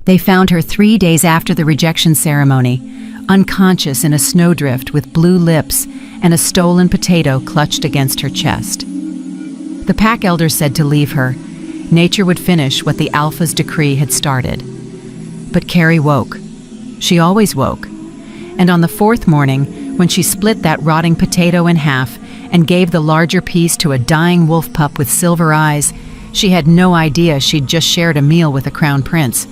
They found her 3 days after the rejection ceremony, unconscious in a snowdrift with blue lips and a stolen potato clutched against her chest. The pack elders said to leave her. Nature would finish what the Alpha's decree had started. But Carrie woke. She always woke. And on the 4th morning, when she split that rotting potato in half and gave the larger piece to a dying wolf pup with silver eyes, she had no idea she'd just shared a meal with a crown prince,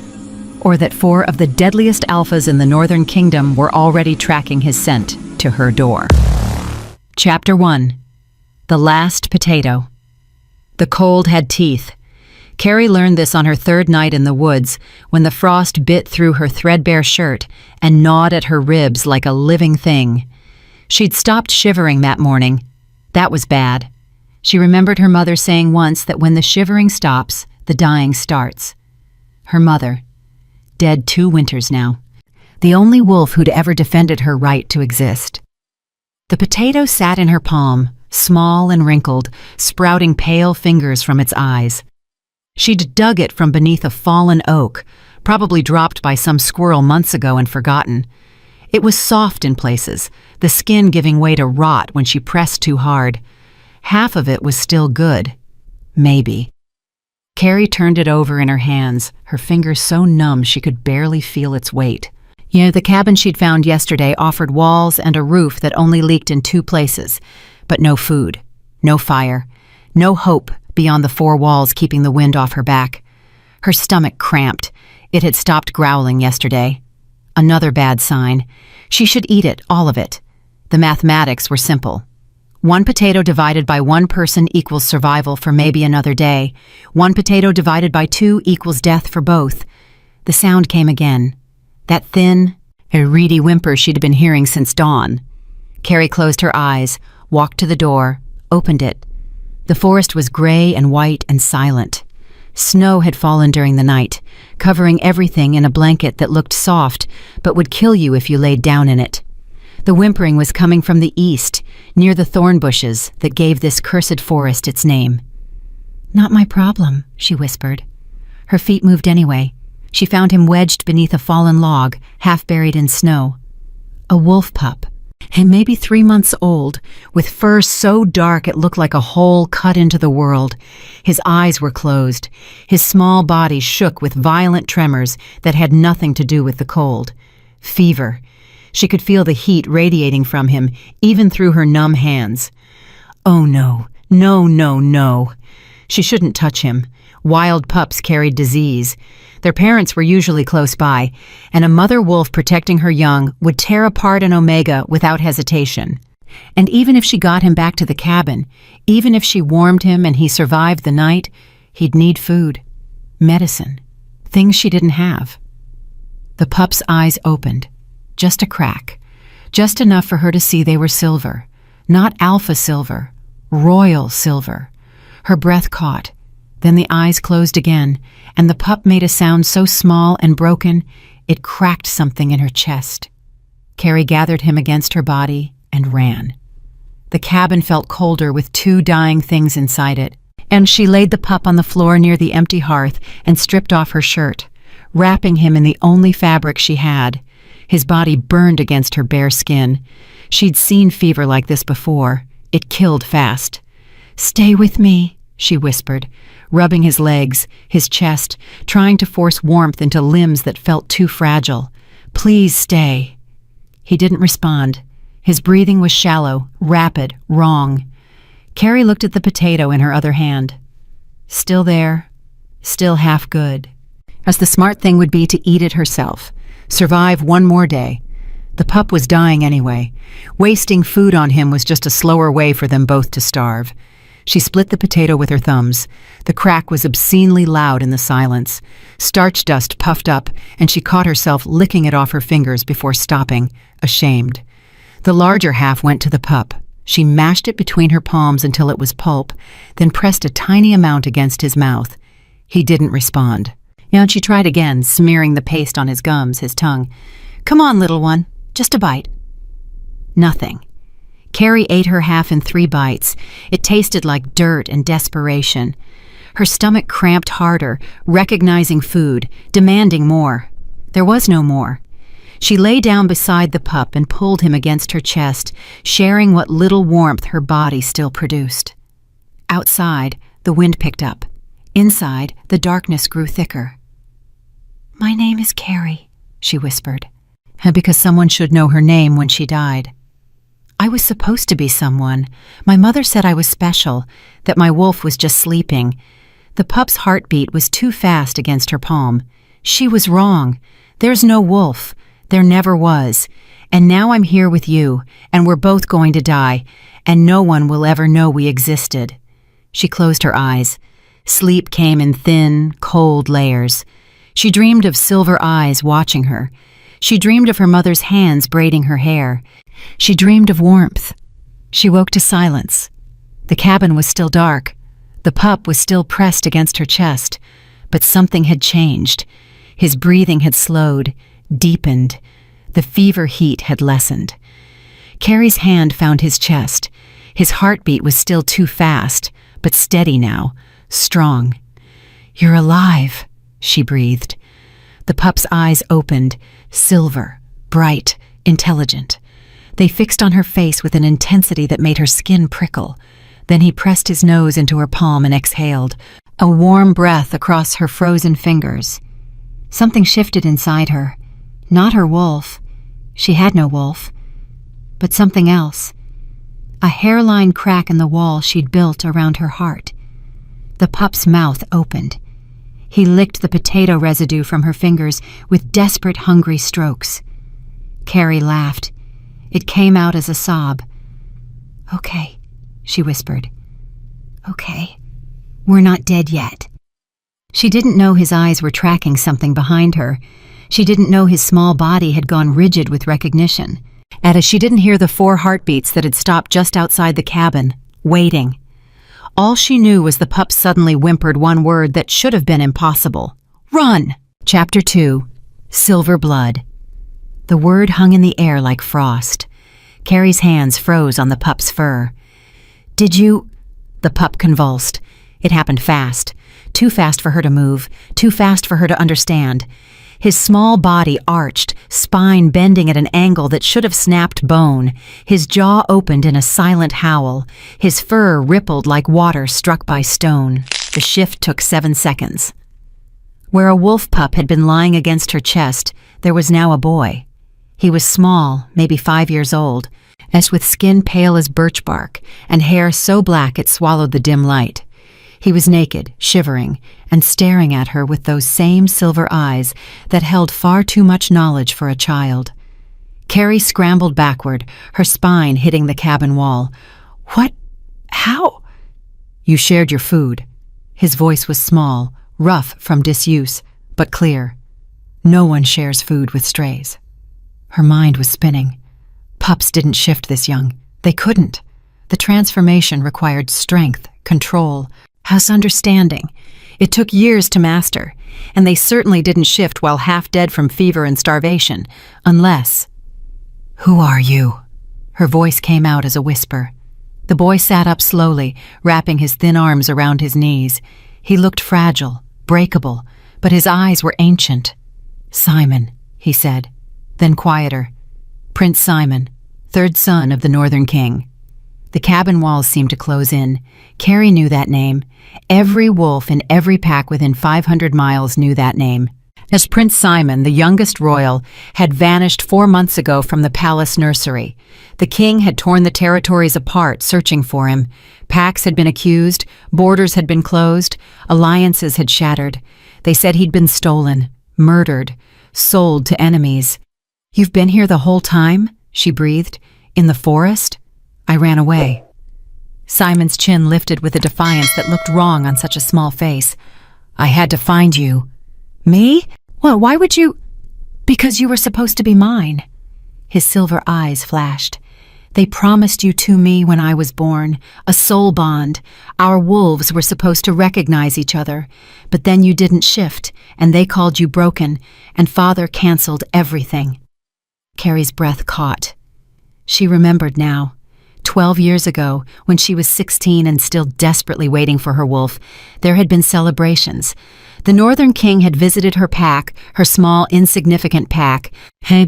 or that 4 of the deadliest alphas in the Northern Kingdom were already tracking his scent to her door. Chapter 1. The Last Potato. The cold had teeth. Carrie learned this on her 3rd night in the woods, when the frost bit through her threadbare shirt and gnawed at her ribs like a living thing. She'd stopped shivering that morning. That was bad. She remembered her mother saying once that when the shivering stops, the dying starts. Her mother, dead 2 winters now. The only wolf who'd ever defended her right to exist. The potato sat in her palm, small and wrinkled, sprouting pale fingers from its eyes. She'd dug it from beneath a fallen oak, probably dropped by some squirrel months ago and forgotten. It was soft in places, the skin giving way to rot when she pressed too hard. Half of it was still good. Maybe. Carrie turned it over in her hands, her fingers so numb she could barely feel its weight. The cabin she'd found yesterday offered walls and a roof that only leaked in 2 places, but no food, no fire, no hope beyond the 4 walls keeping the wind off her back. Her stomach cramped. It had stopped growling yesterday. Another bad sign. She should eat it, all of it. The mathematics were simple. 1 potato divided by 1 person equals survival for maybe another day. 1 potato divided by 2 equals death for both. The sound came again. That thin, a reedy whimper she'd been hearing since dawn. Carrie closed her eyes, walked to the door, opened it. The forest was gray and white and silent. Snow had fallen during the night, covering everything in a blanket that looked soft but would kill you if you laid down in it. The whimpering was coming from the east, near the thorn bushes that gave this cursed forest its name. "Not my problem," she whispered. Her feet moved anyway. She found him wedged beneath a fallen log, half buried in snow. A wolf pup, and maybe 3 months old, with fur so dark it looked like a hole cut into the world. His eyes were closed. His small body shook with violent tremors that had nothing to do with the cold. Fever. She could feel the heat radiating from him, even through her numb hands. Oh no, no, no, no. She shouldn't touch him. Wild pups carried disease. Their parents were usually close by, and a mother wolf protecting her young would tear apart an omega without hesitation. And even if she got him back to the cabin, even if she warmed him and he survived the night, he'd need food, medicine, things she didn't have. The pup's eyes opened. Just a crack. Just enough for her to see they were silver. Not alpha silver. Royal silver. Her breath caught. Then the eyes closed again, and the pup made a sound so small and broken, it cracked something in her chest. Carrie gathered him against her body and ran. The cabin felt colder with 2 dying things inside it, and she laid the pup on the floor near the empty hearth and stripped off her shirt, wrapping him in the only fabric she had. His body burned against her bare skin. She'd seen fever like this before. It killed fast. "Stay with me," she whispered, rubbing his legs, his chest, trying to force warmth into limbs that felt too fragile. "Please stay." He didn't respond. His breathing was shallow, rapid, wrong. Carrie looked at the potato in her other hand. Still there, still half good. As the smart thing would be to eat it herself. Survive 1 more day. The pup was dying anyway. Wasting food on him was just a slower way for them both to starve. She split the potato with her thumbs. The crack was obscenely loud in the silence. Starch dust puffed up, and she caught herself licking it off her fingers before stopping, ashamed. The larger half went to the pup. She mashed it between her palms until it was pulp, then pressed a tiny amount against his mouth. He didn't respond. And she tried again, smearing the paste on his gums, his tongue. "Come on, little one. Just a bite." Nothing. Carrie ate her half in 3 bites. It tasted like dirt and desperation. Her stomach cramped harder, recognizing food, demanding more. There was no more. She lay down beside the pup and pulled him against her chest, sharing what little warmth her body still produced. Outside, the wind picked up. Inside, the darkness grew thicker. "My name is Carrie," she whispered. And because someone should know her name when she died. I was supposed to be someone. My mother said I was special, that my wolf was just sleeping. The pup's heartbeat was too fast against her palm. She was wrong. There's no wolf. There never was. And now I'm here with you, and we're both going to die, and no one will ever know we existed. She closed her eyes. Sleep came in thin, cold layers. She dreamed of silver eyes watching her. She dreamed of her mother's hands braiding her hair. She dreamed of warmth. She woke to silence. The cabin was still dark. The pup was still pressed against her chest. But something had changed. His breathing had slowed, deepened. The fever heat had lessened. Carrie's hand found his chest. His heartbeat was still too fast, but steady now, strong. "You're alive," she breathed. The pup's eyes opened, silver, bright, intelligent. They fixed on her face with an intensity that made her skin prickle. Then he pressed his nose into her palm and exhaled, a warm breath across her frozen fingers. Something shifted inside her. Not her wolf. She had no wolf. But something else. A hairline crack in the wall she'd built around her heart. The pup's mouth opened. He licked the potato residue from her fingers with desperate, hungry strokes. Carrie laughed. It came out as a sob. "Okay," she whispered. "Okay. We're not dead yet." She didn't know his eyes were tracking something behind her. She didn't know his small body had gone rigid with recognition. And as she didn't hear the 4 heartbeats that had stopped just outside the cabin, waiting. All she knew was the pup suddenly whimpered one word that should have been impossible. "Run!" Chapter 2. Silver Blood. The word hung in the air like frost. Carrie's hands froze on the pup's fur. "Did you—" The pup convulsed. It happened fast. Too fast for her to move, too fast for her to understand. His small body arched, spine bending at an angle that should have snapped bone. His jaw opened in a silent howl. His fur rippled like water struck by stone. The shift took 7 seconds. Where a wolf pup had been lying against her chest, there was now a boy. He was small, maybe 5 years old, as with skin pale as birch bark and hair so black it swallowed the dim light. He was naked, shivering, and staring at her with those same silver eyes that held far too much knowledge for a child. Carrie scrambled backward, her spine hitting the cabin wall. "What? How?" "You shared your food." His voice was small, rough from disuse, but clear. No one shares food with strays. Her mind was spinning. Pups didn't shift this young. They couldn't. The transformation required strength, control, understanding. It took years to master, and they certainly didn't shift while half dead from fever and starvation, unless— "Who are you?" Her voice came out as a whisper. The boy sat up slowly, wrapping his thin arms around his knees. He looked fragile, breakable, but his eyes were ancient. "Simon," he said, then quieter. "Prince Simon, 3rd son of the Northern King." The cabin walls seemed to close in. Carrie knew that name. Every wolf in every pack within 500 miles knew that name. As Prince Simon, the youngest royal, had vanished 4 months ago from the palace nursery. The king had torn the territories apart, searching for him. Packs had been accused, borders had been closed, alliances had shattered. They said he'd been stolen, murdered, sold to enemies. "You've been here the whole time?" she breathed. "In the forest?" "I ran away." Simon's chin lifted with a defiance that looked wrong on such a small face. "I had to find you." "Me? Well, why would you—" "Because you were supposed to be mine." His silver eyes flashed. "They promised you to me when I was born, a soul bond. Our wolves were supposed to recognize each other. But then you didn't shift, and they called you broken, and Father canceled everything." Carrie's breath caught. She remembered now. 12 years ago, when she was 16 and still desperately waiting for her wolf, there had been celebrations. The Northern King had visited her pack, her small, insignificant pack,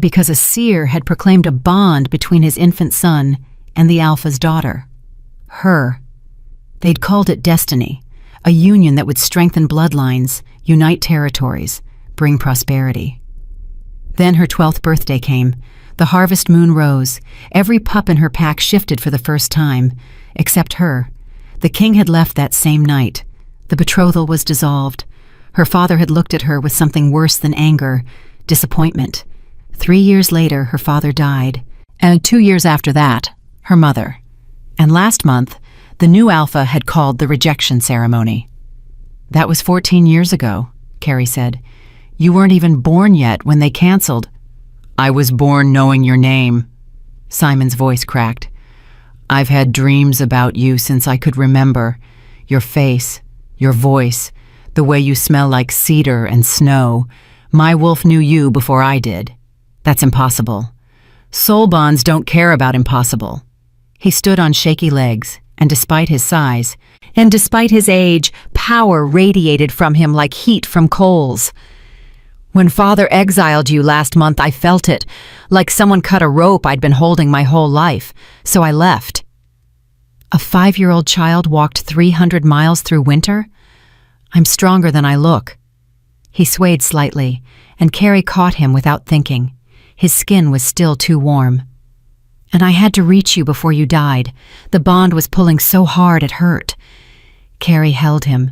because a seer had proclaimed a bond between his infant son and the Alpha's daughter. Her. They'd called it destiny, a union that would strengthen bloodlines, unite territories, bring prosperity. Then her 12th birthday came. The harvest moon rose. Every pup in her pack shifted for the first time, except her. The king had left that same night. The betrothal was dissolved. Her father had looked at her with something worse than anger, disappointment. 3 years later, her father died. And 2 years after that, her mother. And last month, the new Alpha had called the rejection ceremony. That was 14 years ago, Carrie said. You weren't even born yet when they canceled. I was born knowing your name. Simon's voice cracked. I've had dreams about you since I could remember. Your face, your voice, the way you smell like cedar and snow. My wolf knew you before I did. That's impossible. Soul bonds don't care about impossible. He stood on shaky legs, and despite his size, and despite his age, power radiated from him like heat from coals. When Father exiled you last month, I felt it, like someone cut a rope I'd been holding my whole life, so I left. A 5-year-old child walked 300 miles through winter? I'm stronger than I look. He swayed slightly, and Carrie caught him without thinking. His skin was still too warm. And I had to reach you before you died. The bond was pulling so hard it hurt. Carrie held him.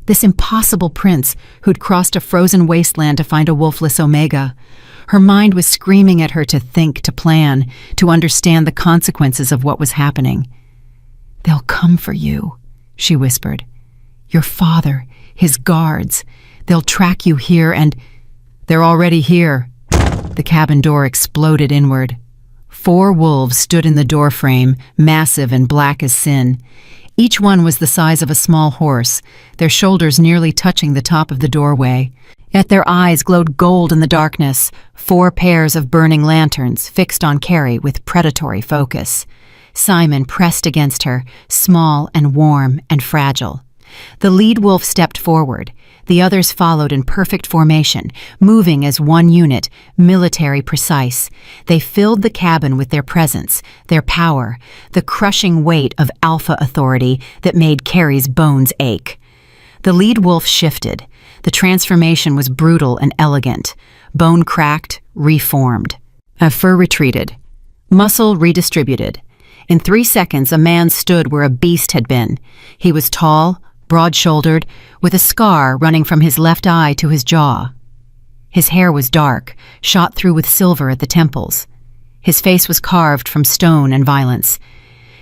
This impossible prince who'd crossed a frozen wasteland to find a wolfless Omega. Her mind was screaming at her to think, to plan, to understand the consequences of what was happening. They'll come for you, she whispered. Your father, his guards. They'll track you here and... They're already here. The cabin door exploded inward. 4 wolves stood in the doorframe, massive and black as sin. Each one was the size of a small horse, their shoulders nearly touching the top of the doorway. Yet their eyes glowed gold in the darkness, 4 pairs of burning lanterns fixed on Carrie with predatory focus. Simon pressed against her, small and warm and fragile. The lead wolf stepped forward. The others followed in perfect formation, moving as one unit, military precise. They filled the cabin with their presence, their power, the crushing weight of alpha authority that made Carrie's bones ache. The lead wolf shifted. The transformation was brutal and elegant. Bone cracked, reformed. Fur retreated. Muscle redistributed. In 3 seconds, a man stood where a beast had been. He was tall, broad-shouldered, with a scar running from his left eye to his jaw. His hair was dark, shot through with silver at the temples. His face was carved from stone and violence.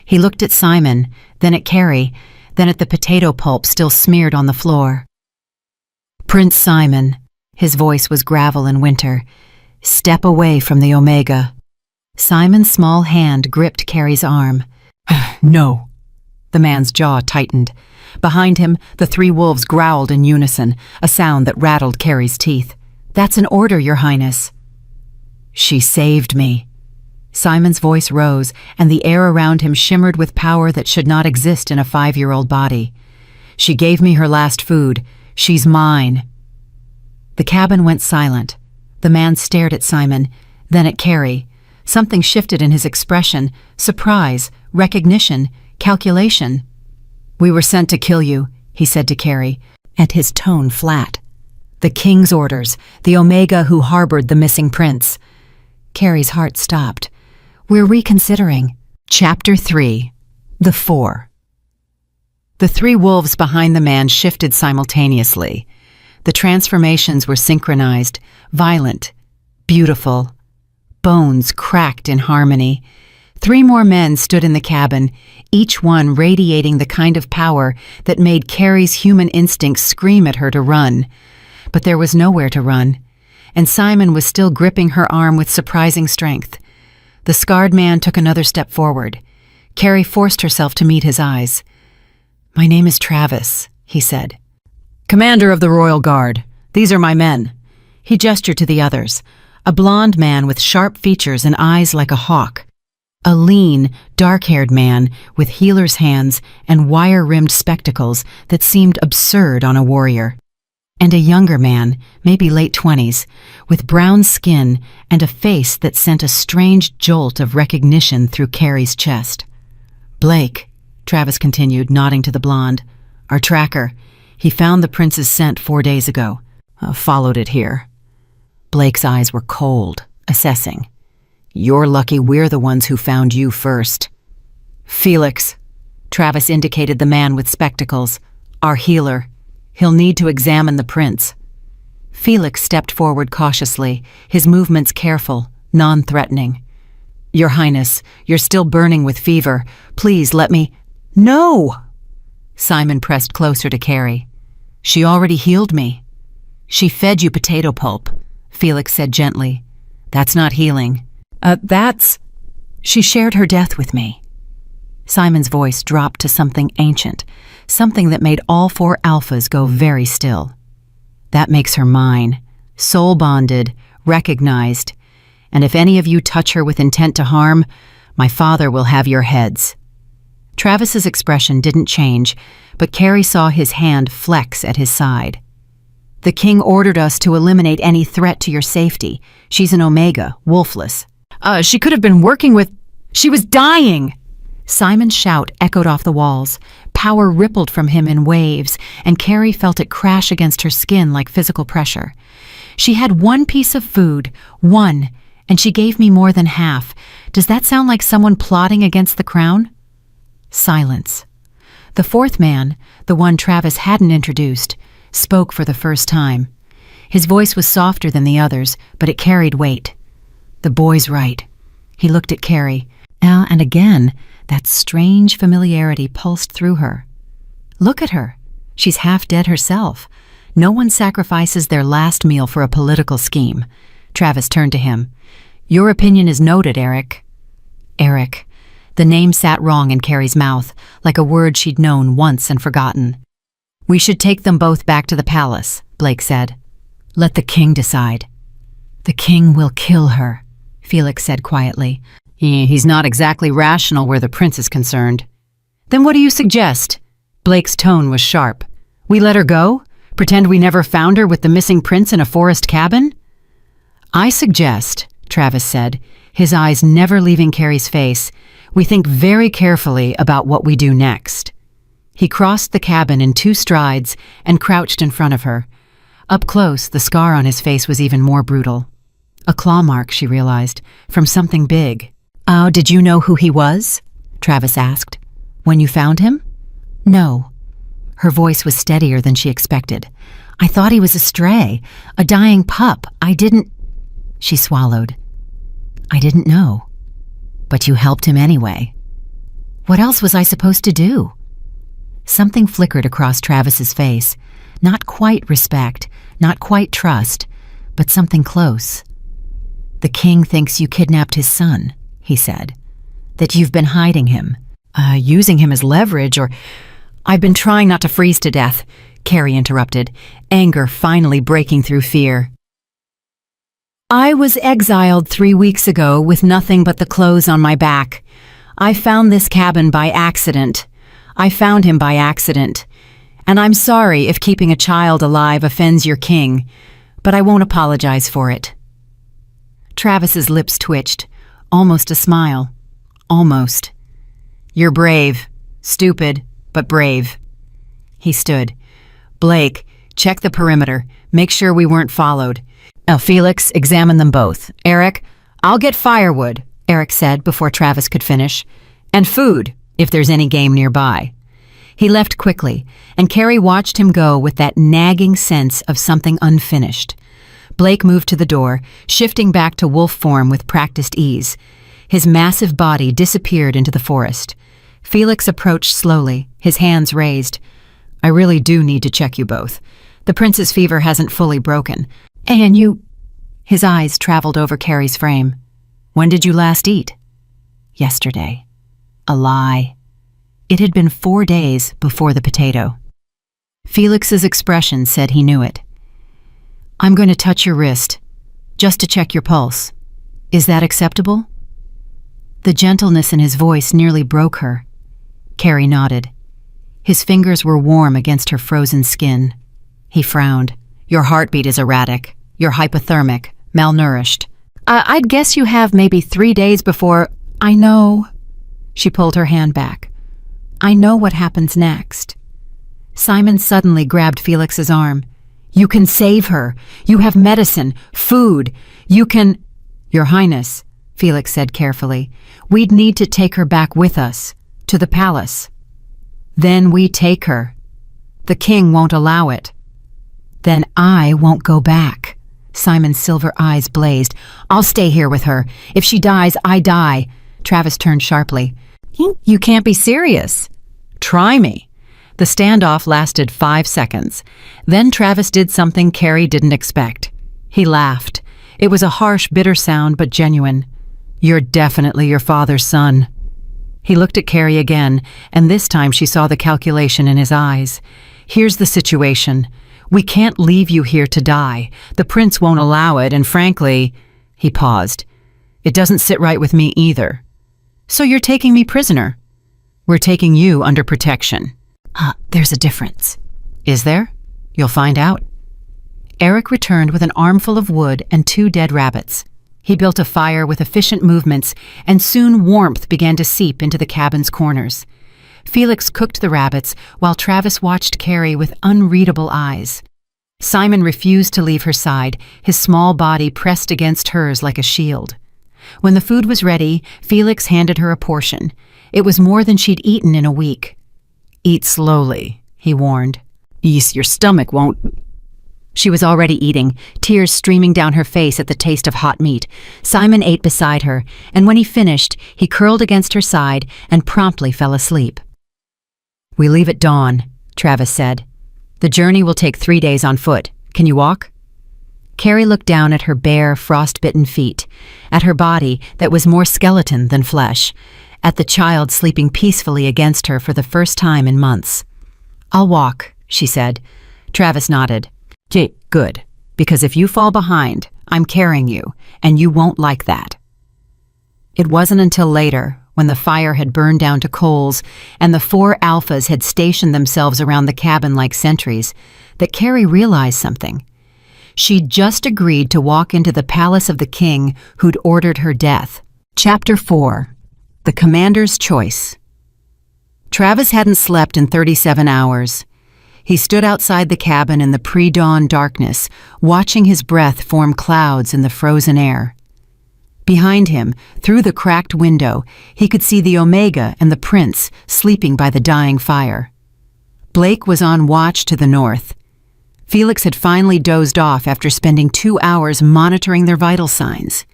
He looked at Simon, then at Carrie, then at the potato pulp still smeared on the floor. Prince Simon, his voice was gravel in winter, step away from the Omega. Simon's small hand gripped Carrie's arm. No. The man's jaw tightened. Behind him, the 3 wolves growled in unison, a sound that rattled Carrie's teeth. That's an order, Your Highness. She saved me. Simon's voice rose, and the air around him shimmered with power that should not exist in a 5-year-old body. She gave me her last food. She's mine. The cabin went silent. The man stared at Simon, then at Carrie. Something shifted in his expression, surprise, recognition, calculation. We were sent to kill you, he said to Carrie, and his tone flat. The king's orders, the Omega who harbored the missing prince. Carrie's heart stopped. We're reconsidering. Chapter 3. The 4. The 3 wolves behind the man shifted simultaneously. The transformations were synchronized, violent, beautiful. Bones cracked in harmony. 3 more men stood in the cabin, each one radiating the kind of power that made Carrie's human instincts scream at her to run. But there was nowhere to run, and Simon was still gripping her arm with surprising strength. The scarred man took another step forward. Carrie forced herself to meet his eyes. My name is Travis, he said. Commander of the Royal Guard. These are my men. He gestured to the others. A blond man with sharp features and eyes like a hawk. A lean, dark-haired man with healer's hands and wire-rimmed spectacles that seemed absurd on a warrior. And a younger man, maybe late 20s, with brown skin and a face that sent a strange jolt of recognition through Carrie's chest. "Blake," Travis continued, nodding to the blonde. "Our tracker. He found the prince's scent 4 days ago. Followed it here." Blake's eyes were cold, assessing. "You're lucky we're the ones who found you first." "Felix," Travis indicated the man with spectacles. "Our healer. He'll need to examine the prince." Felix stepped forward cautiously, his movements careful, non-threatening. "Your Highness, you're still burning with fever. Please let me—" "No!" Simon pressed closer to Carrie. "She already healed me." "She fed you potato pulp," Felix said gently. "That's not healing." That's... She shared her death with me." Simon's voice dropped to something ancient, something that made all 4 alphas go very still. "That makes her mine, soul-bonded, recognized, and if any of you touch her with intent to harm, my father will have your heads." Travis's expression didn't change, but Carrie saw his hand flex at his side. "The king ordered us to eliminate any threat to your safety. She's an Omega, wolfless." She could have been working with... She was dying!" Simon's shout echoed off the walls. Power rippled from him in waves, and Carrie felt it crash against her skin like physical pressure. "She had 1 piece of food, 1, and she gave me more than half. Does that sound like someone plotting against the crown?" Silence. The 4th man, the one Travis hadn't introduced, spoke for the first time. His voice was softer than the others, but it carried weight. "The boy's right." He looked at Carrie, and again, that strange familiarity pulsed through her. "Look at her. She's half dead herself. No one sacrifices their last meal for a political scheme." Travis turned to him. "Your opinion is noted, Eric." Eric. The name sat wrong in Carrie's mouth, like a word she'd known once and forgotten. "We should take them both back to the palace," Blake said. "Let the king decide." "The king will kill her," Felix said quietly. He's not exactly rational where the prince is concerned." "Then what do you suggest?" Blake's tone was sharp. "We let her go? Pretend we never found her with the missing prince in a forest cabin?" "I suggest," Travis said, his eyes never leaving Carrie's face, "we think very carefully about what we do next." He crossed the cabin in 2 strides and crouched in front of her. Up close, the scar on his face was even more brutal. A claw mark, she realized, from something big. "Oh, did you know who he was?" Travis asked. "When you found him?" "No." Her voice was steadier than she expected. "I thought he was a stray, a dying pup. I didn't—" She swallowed. "I didn't know. But you helped him anyway." "What else was I supposed to do?" Something flickered across Travis's face. Not quite respect, not quite trust, but something close. "The king thinks you kidnapped his son," he said. "That you've been hiding him. Using him as leverage, or—" "I've been trying not to freeze to death," Carrie interrupted, anger finally breaking through fear. "I was exiled 3 weeks ago with nothing but the clothes on my back. I found this cabin by accident. I found him by accident. And I'm sorry if keeping a child alive offends your king, but I won't apologize for it." Travis's lips twitched, almost a smile. Almost. "You're brave. Stupid, but brave." He stood. "Blake, check the perimeter. Make sure we weren't followed. Felix, examine them both. Eric, I'll get firewood," Eric said before Travis could finish. "And food, if there's any game nearby." He left quickly, and Carrie watched him go with that nagging sense of something unfinished. Blake moved to the door, shifting back to wolf form with practiced ease. His massive body disappeared into the forest. Felix approached slowly, his hands raised. "I really do need to check you both. The prince's fever hasn't fully broken. And you—" His eyes traveled over Carrie's frame. "When did you last eat?" "Yesterday." A lie. It had been 4 days before the potato. Felix's expression said he knew it. "I'm going to touch your wrist, just to check your pulse. Is that acceptable?" The gentleness in his voice nearly broke her. Carrie nodded. His fingers were warm against her frozen skin. He frowned. Your heartbeat is erratic. You're hypothermic, malnourished. I'd guess you have maybe 3 days before... I know. She pulled her hand back. I know what happens next. Simon suddenly grabbed Felix's arm. You can save her. You have medicine, food. You can... Your Highness, Felix said carefully, we'd need to take her back with us, to the palace. Then we take her. The king won't allow it. Then I won't go back. Simon's silver eyes blazed. I'll stay here with her. If she dies, I die. Travis turned sharply. You can't be serious. Try me. The standoff lasted 5 seconds. Then Travis did something Carrie didn't expect. He laughed. It was a harsh, bitter sound, but genuine. You're definitely your father's son. He looked at Carrie again, and this time she saw the calculation in his eyes. Here's the situation. We can't leave you here to die. The prince won't allow it, and frankly... He paused. It doesn't sit right with me either. So you're taking me prisoner? We're taking you under protection. There's a difference. Is there? You'll find out. Eric returned with an armful of wood and 2 dead rabbits. He built a fire with efficient movements, and soon warmth began to seep into the cabin's corners. Felix cooked the rabbits while Travis watched Carrie with unreadable eyes. Simon refused to leave her side, his small body pressed against hers like a shield. When the food was ready, Felix handed her a portion. It was more than she'd eaten in a week. Eat slowly, he warned. Your stomach won't... She was already eating, tears streaming down her face at the taste of hot meat. Simon ate beside her, and when he finished, he curled against her side and promptly fell asleep. We leave at dawn, Travis said. The journey will take 3 days on foot. Can you walk? Carrie looked down at her bare, frost-bitten feet, at her body that was more skeleton than flesh, at the child sleeping peacefully against her for the first time in months. I'll walk, she said. Travis nodded. Good, because if you fall behind, I'm carrying you, and you won't like that. It wasn't until later, when the fire had burned down to coals and the 4 alphas had stationed themselves around the cabin like sentries, that Carrie realized something. She'd just agreed to walk into the palace of the king who'd ordered her death. Chapter 4. The Commander's Choice. Travis hadn't slept in 37 hours. He stood outside the cabin in the pre-dawn darkness, watching his breath form clouds in the frozen air. Behind him, through the cracked window, he could see the Omega and the prince sleeping by the dying fire. Blake was on watch to the north. Felix had finally dozed off after spending 2 hours monitoring their vital signs.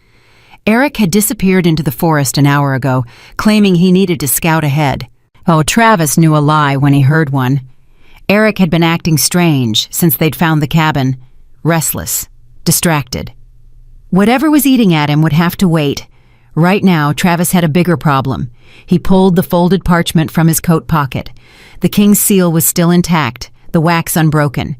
Eric had disappeared into the forest an hour ago, claiming he needed to scout ahead. Oh, Travis knew a lie when he heard one. Eric had been acting strange since they'd found the cabin, restless, distracted. Whatever was eating at him would have to wait. Right now, Travis had a bigger problem. He pulled the folded parchment from his coat pocket. The king's seal was still intact, the wax unbroken.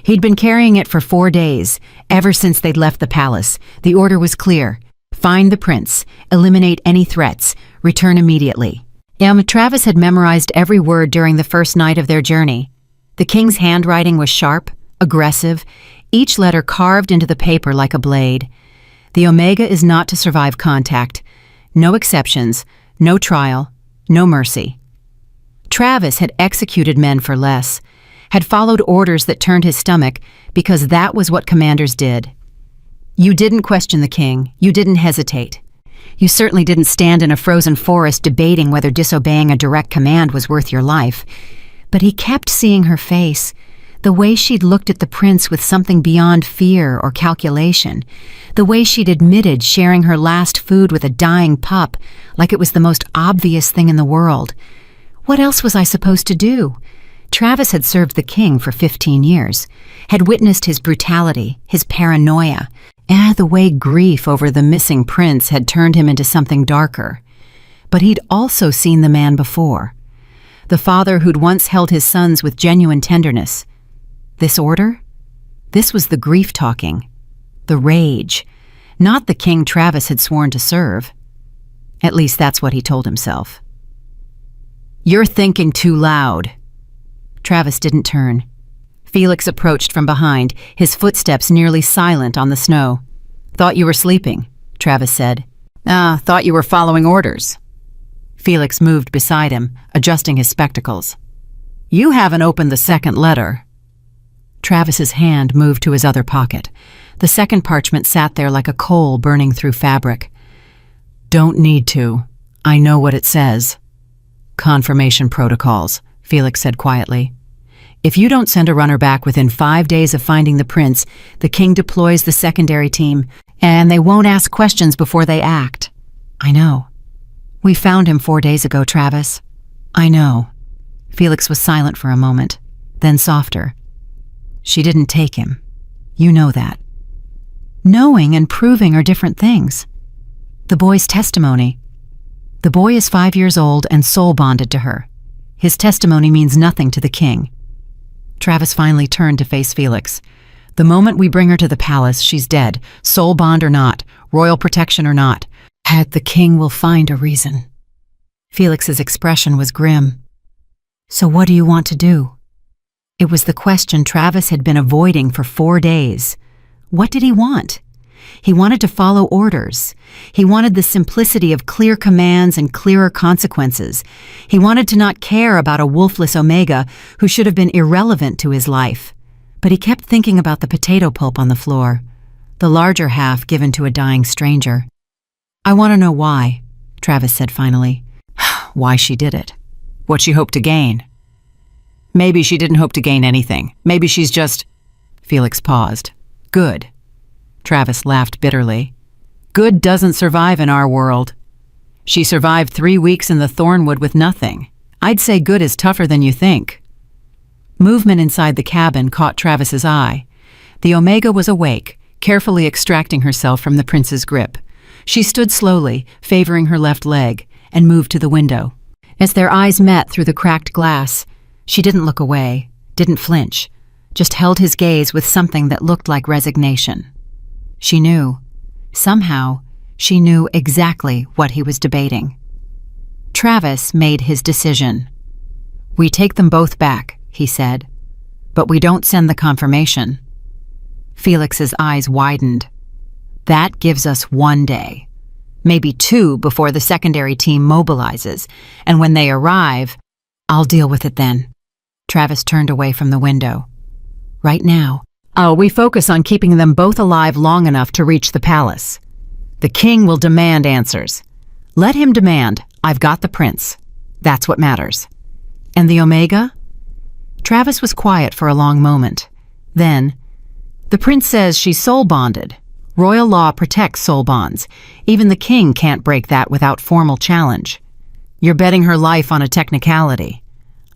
He'd been carrying it for 4 days, ever since they'd left the palace. The order was clear. Find the prince, eliminate any threats, return immediately. Travis had memorized every word during the first night of their journey. The king's handwriting was sharp, aggressive, each letter carved into the paper like a blade. The Omega is not to survive contact. No exceptions, no trial, no mercy. Travis had executed men for less, had followed orders that turned his stomach because that was what commanders did. You didn't question the king. You didn't hesitate. You certainly didn't stand in a frozen forest debating whether disobeying a direct command was worth your life. But he kept seeing her face, the way she'd looked at the prince with something beyond fear or calculation, the way she'd admitted sharing her last food with a dying pup like it was the most obvious thing in the world. What else was I supposed to do? Travis had served the king for 15 years, had witnessed his brutality, his paranoia, and the way grief over the missing prince had turned him into something darker. But he'd also seen the man before. The father who'd once held his sons with genuine tenderness. This order? This was the grief talking. The rage. Not the king Travis had sworn to serve. At least that's what he told himself. "You're thinking too loud." Travis didn't turn. Felix approached from behind, his footsteps nearly silent on the snow. "Thought you were sleeping," Travis said. Thought you were following orders." Felix moved beside him, adjusting his spectacles. "You haven't opened the second letter." Travis's hand moved to his other pocket. The second parchment sat there like a coal burning through fabric. "Don't need to. I know what it says." "Confirmation protocols," Felix said quietly. "If you don't send a runner back within 5 days of finding the prince, the king deploys the secondary team, and they won't ask questions before they act." "I know. We found him 4 days ago, Travis." "I know." Felix was silent for a moment, then softer. "She didn't take him. You know that." Knowing and proving are different things. The boy's testimony. The boy is 5 years old and soul bonded to her. His testimony means nothing to the king. Travis finally turned to face Felix. "The moment we bring her to the palace, she's dead, soul bond or not, royal protection or not. The king will find a reason." Felix's expression was grim. "So what do you want to do?" It was the question Travis had been avoiding for 4 days. What did he want? He wanted to follow orders. He wanted the simplicity of clear commands and clearer consequences. He wanted to not care about a wolfless Omega who should have been irrelevant to his life. But he kept thinking about the potato pulp on the floor, the larger half given to a dying stranger. "I want to know why," Travis said finally. "Why she did it. What she hoped to gain." "Maybe she didn't hope to gain anything. Maybe she's just—" Felix paused. "Good." Travis laughed bitterly. "Good doesn't survive in our world. She survived 3 weeks in the Thornwood with nothing. I'd say good is tougher than you think." Movement inside the cabin caught Travis's eye. The Omega was awake, carefully extracting herself from the prince's grip. She stood slowly, favoring her left leg, and moved to the window. As their eyes met through the cracked glass, she didn't look away, didn't flinch, just held his gaze with something that looked like resignation. She knew. Somehow, she knew exactly what he was debating. Travis made his decision. "We take them both back," he said, "but we don't send the confirmation." Felix's eyes widened. "That gives us 1 day, maybe 2 before the secondary team mobilizes, and when they arrive, I'll deal with it then." Travis turned away from the window. "Right now, we focus on keeping them both alive long enough to reach the palace. The king will demand answers. Let him demand. I've got the prince. That's what matters." "And the Omega?" Travis was quiet for a long moment. Then, "The prince says she's soul bonded. Royal law protects soul bonds. Even the king can't break that without formal challenge. You're betting her life on a technicality.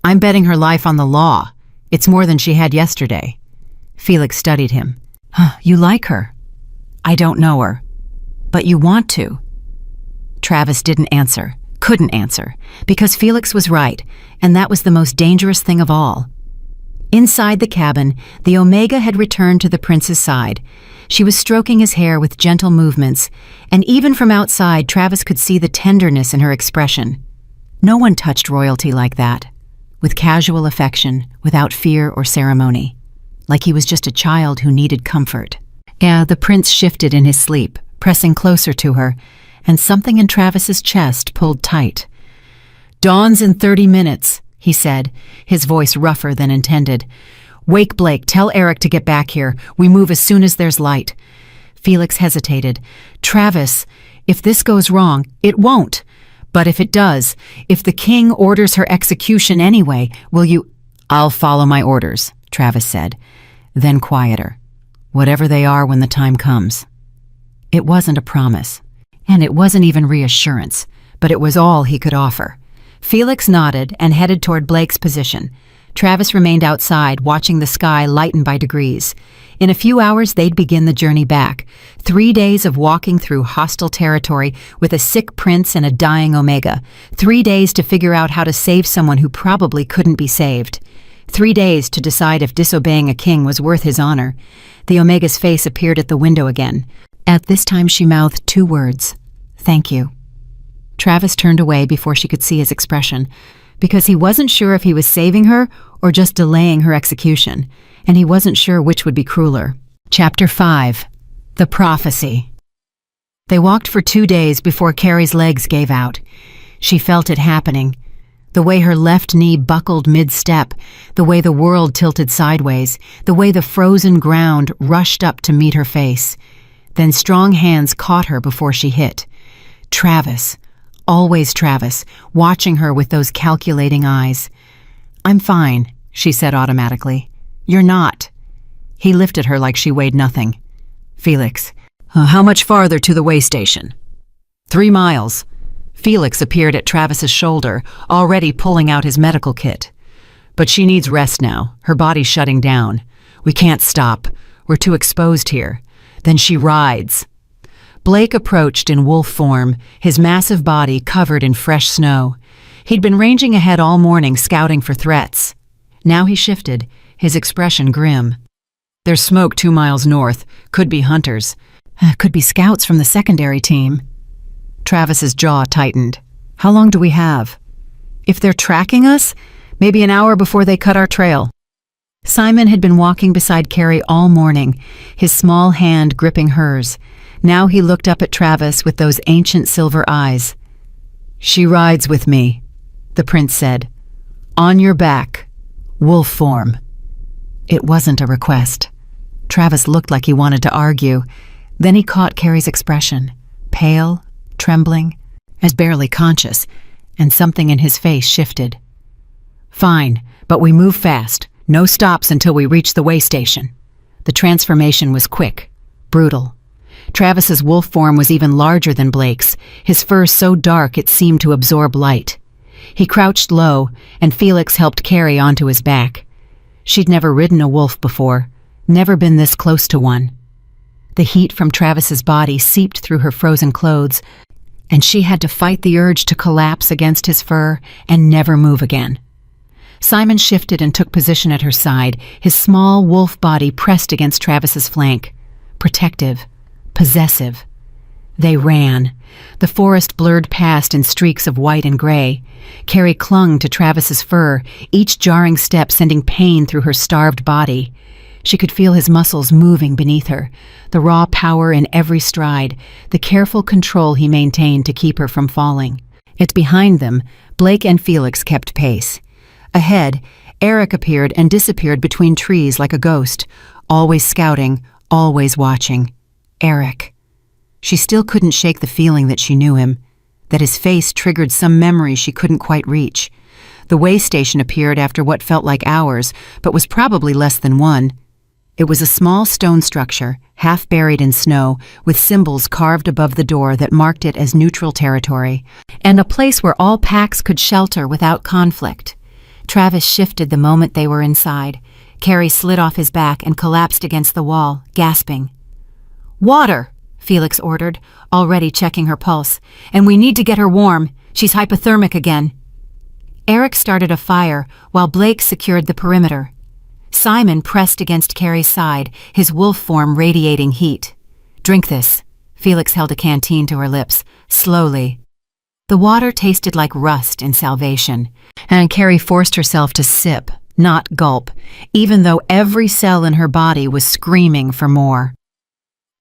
I'm betting her life on the law. It's more than she had yesterday." Felix studied him. "You like her?" "I don't know her." "But you want to." Travis didn't answer, couldn't answer, because Felix was right, and that was the most dangerous thing of all. Inside the cabin, the Omega had returned to the prince's side. She was stroking his hair with gentle movements, and even from outside, Travis could see the tenderness in her expression. No one touched royalty like that, with casual affection, without fear or ceremony, like he was just a child who needed comfort. The prince shifted in his sleep, pressing closer to her, and something in Travis's chest pulled tight. "Dawn's in 30 minutes, he said, his voice rougher than intended. "Wake Blake, tell Eric to get back here. We move as soon as there's light." Felix hesitated. "Travis, if this goes wrong, it won't. But if it does, if the king orders her execution anyway, will you—" "I'll follow my orders," Travis said. Then quieter. "Whatever they are when the time comes." It wasn't a promise, and it wasn't even reassurance, but it was all he could offer. Felix nodded and headed toward Blake's position. Travis remained outside, watching the sky lighten by degrees. In a few hours, they'd begin the journey back. 3 days of walking through hostile territory with a sick prince and a dying Omega. 3 days to figure out how to save someone who probably couldn't be saved. 3 days to decide if disobeying a king was worth his honor. The Omega's face appeared at the window again. At this time, she mouthed 2 words. "Thank you." Travis turned away before she could see his expression, because he wasn't sure if he was saving her or just delaying her execution, and he wasn't sure which would be crueler. Chapter 5. The Prophecy. They walked for 2 days before Carrie's legs gave out. She felt it happening. The way her left knee buckled mid-step, the way the world tilted sideways, the way the frozen ground rushed up to meet her face. Then strong hands caught her before she hit. Travis, always Travis, watching her with those calculating eyes. "I'm fine," she said automatically. "You're not." He lifted her like she weighed nothing. "Felix, how much farther to the way station?" 3 miles. Felix appeared at Travis's shoulder, already pulling out his medical kit. "But she needs rest now, her body's shutting down. We can't stop. We're too exposed here. Then she rides." Blake approached in wolf form, his massive body covered in fresh snow. He'd been ranging ahead all morning, scouting for threats. Now he shifted, his expression grim. "There's smoke 2 miles north. Could be hunters. Could be scouts from the secondary team." Travis's jaw tightened. "How long do we have?" "If they're tracking us, maybe an hour before they cut our trail." Simon had been walking beside Carrie all morning, his small hand gripping hers. Now he looked up at Travis with those ancient silver eyes. "She rides with me," the prince said. "On your back, wolf form." It wasn't a request. Travis looked like he wanted to argue. Then he caught Carrie's expression, pale, trembling, as barely conscious, and something in his face shifted. "Fine, but we move fast. No stops until we reach the way station." The transformation was quick, brutal. Travis's wolf form was even larger than Blake's, his fur so dark it seemed to absorb light. He crouched low, and Felix helped Carrie onto his back. She'd never ridden a wolf before, never been this close to one. The heat from Travis's body seeped through her frozen clothes, and she had to fight the urge to collapse against his fur and never move again. Simon shifted and took position at her side, his small wolf body pressed against Travis's flank. Protective, possessive. They ran. The forest blurred past in streaks of white and gray. Carrie clung to Travis's fur, each jarring step sending pain through her starved body. She could feel his muscles moving beneath her, the raw power in every stride, the careful control he maintained to keep her from falling. Yet behind them, Blake and Felix kept pace. Ahead, Eric appeared and disappeared between trees like a ghost, always scouting, always watching. Eric. She still couldn't shake the feeling that she knew him, that his face triggered some memory she couldn't quite reach. The way station appeared after what felt like hours, but was probably less than one. It was a small stone structure, half buried in snow, with symbols carved above the door that marked it as neutral territory, and a place where all packs could shelter without conflict. Travis shifted the moment they were inside. Carrie slid off his back and collapsed against the wall, gasping. "Water!" Felix ordered, already checking her pulse. "And we need to get her warm. She's hypothermic again." Eric started a fire, while Blake secured the perimeter. Simon pressed against Carrie's side, his wolf form radiating heat. "Drink this." Felix held a canteen to her lips, slowly. The water tasted like rust in salvation, and Carrie forced herself to sip, not gulp, even though every cell in her body was screaming for more.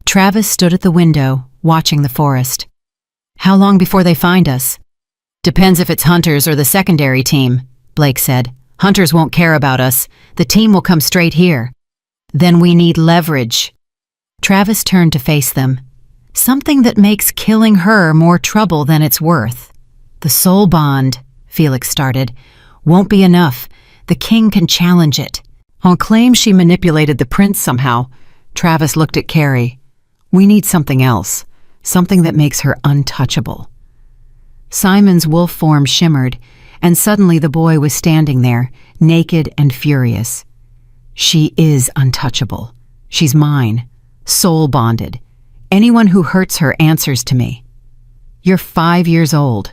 Travis stood at the window, watching the forest. "How long before they find us?" "Depends if it's hunters or the secondary team," Blake said. "Hunters won't care about us. The team will come straight here." "Then we need leverage." Travis turned to face them. "Something that makes killing her more trouble than it's worth." "The soul bond," Felix started, "won't be enough. The king can challenge it." "I'll claim she manipulated the prince somehow." Travis looked at Carrie. "We need something else, something that makes her untouchable." Simon's wolf form shimmered, and suddenly the boy was standing there, naked and furious. "She is untouchable. She's mine, soul bonded. Anyone who hurts her answers to me." "You're 5 years old,"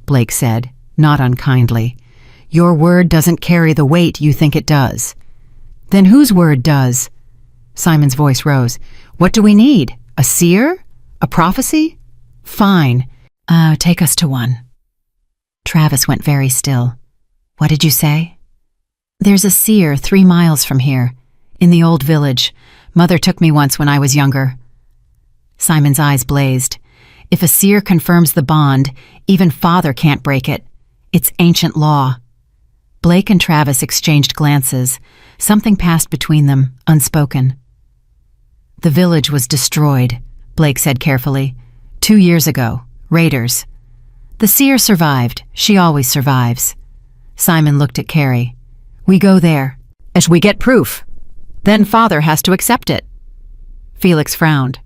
Blake said, not unkindly. "Your word doesn't carry the weight you think it does." "Then whose word does?" Simon's voice rose. "What do we need? A seer? A prophecy? Fine. Take us to one." Travis went very still. "What did you say?" "There's a seer 3 miles from here, in the old village. Mother took me once when I was younger." Simon's eyes blazed. "If a seer confirms the bond, even father can't break it. It's ancient law." Blake and Travis exchanged glances. Something passed between them, unspoken. "The village was destroyed," Blake said carefully. 2 years ago. Raiders. The seer survived. She always survives." Simon looked at Carrie. "We go there. As we get proof. Then father has to accept it." Felix frowned.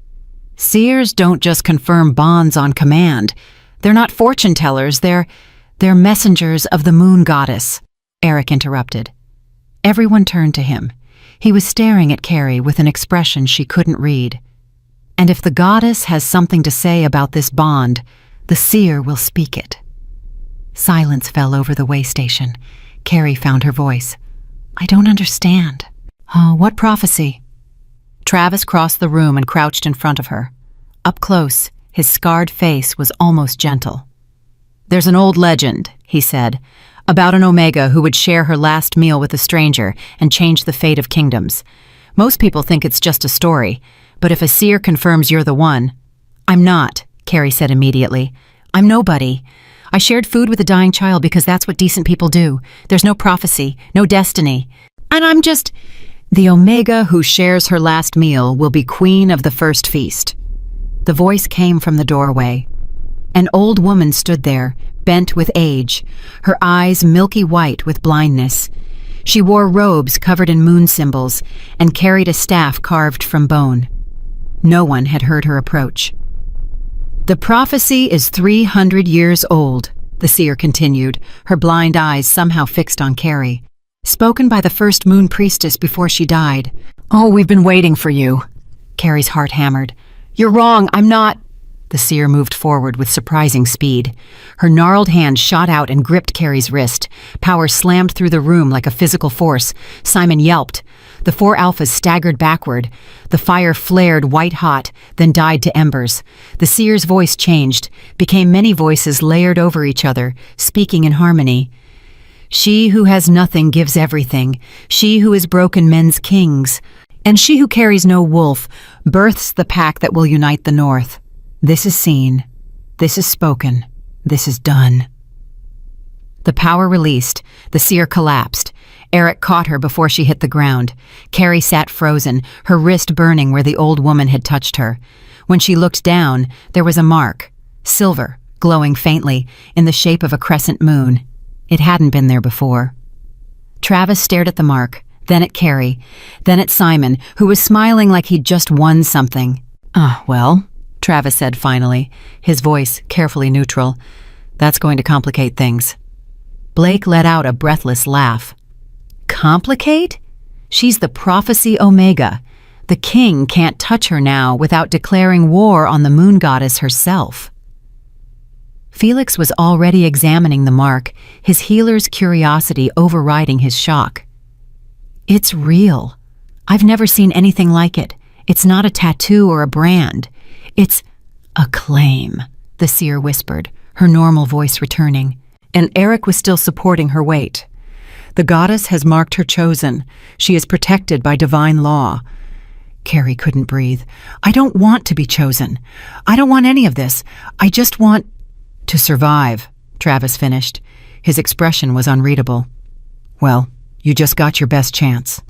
"Seers don't just confirm bonds on command. They're not fortune tellers, they're messengers of the moon goddess," Eric interrupted. Everyone turned to him. He was staring at Carrie with an expression she couldn't read. "And if the goddess has something to say about this bond, the seer will speak it." Silence fell over the way station. Carrie found her voice. "I don't understand." "Oh, what prophecy?" Travis crossed the room and crouched in front of her. Up close, his scarred face was almost gentle. "There's an old legend," he said, "about an Omega who would share her last meal with a stranger and change the fate of kingdoms. Most people think it's just a story, but if a seer confirms you're the one—" "I'm not," Carrie said immediately. "I'm nobody. I shared food with a dying child because that's what decent people do. There's no prophecy, no destiny. And I'm just—" "The Omega who shares her last meal will be queen of the first feast." The voice came from the doorway. An old woman stood there, bent with age, her eyes milky white with blindness. She wore robes covered in moon symbols and carried a staff carved from bone. No one had heard her approach. "The prophecy is 300 years old," the seer continued, her blind eyes somehow fixed on Carrie. "Spoken by the first moon priestess before she died." "Oh, we've been waiting for you." Carrie's heart hammered. "You're wrong, I'm not—" The seer moved forward with surprising speed. Her gnarled hand shot out and gripped Carrie's wrist. Power slammed through the room like a physical force. Simon yelped. The 4 alphas staggered backward. The fire flared white-hot, then died to embers. The seer's voice changed, became many voices layered over each other, speaking in harmony. "She who has nothing gives everything. She who has broken men's kings. And she who carries no wolf births the pack that will unite the North. This is seen. This is spoken. This is done." The power released. The seer collapsed. Eric caught her before she hit the ground. Carrie sat frozen, her wrist burning where the old woman had touched her. When she looked down, there was a mark, silver, glowing faintly, in the shape of a crescent moon. It hadn't been there before. Travis stared at the mark, then at Carrie, then at Simon, who was smiling like he'd just won something. Well," Travis said finally, his voice carefully neutral. "That's going to complicate things." Blake let out a breathless laugh. "Complicate? She's the prophecy Omega. The king can't touch her now without declaring war on the moon goddess herself." Felix was already examining the mark, his healer's curiosity overriding his shock. "It's real. I've never seen anything like it. It's not a tattoo or a brand. It's a claim," the seer whispered, her normal voice returning. And Eric was still supporting her weight. "The goddess has marked her chosen. She is protected by divine law." Carrie couldn't breathe. "I don't want to be chosen. I don't want any of this. I just want—" "To survive," Travis finished. His expression was unreadable. "Well, you just got your best chance."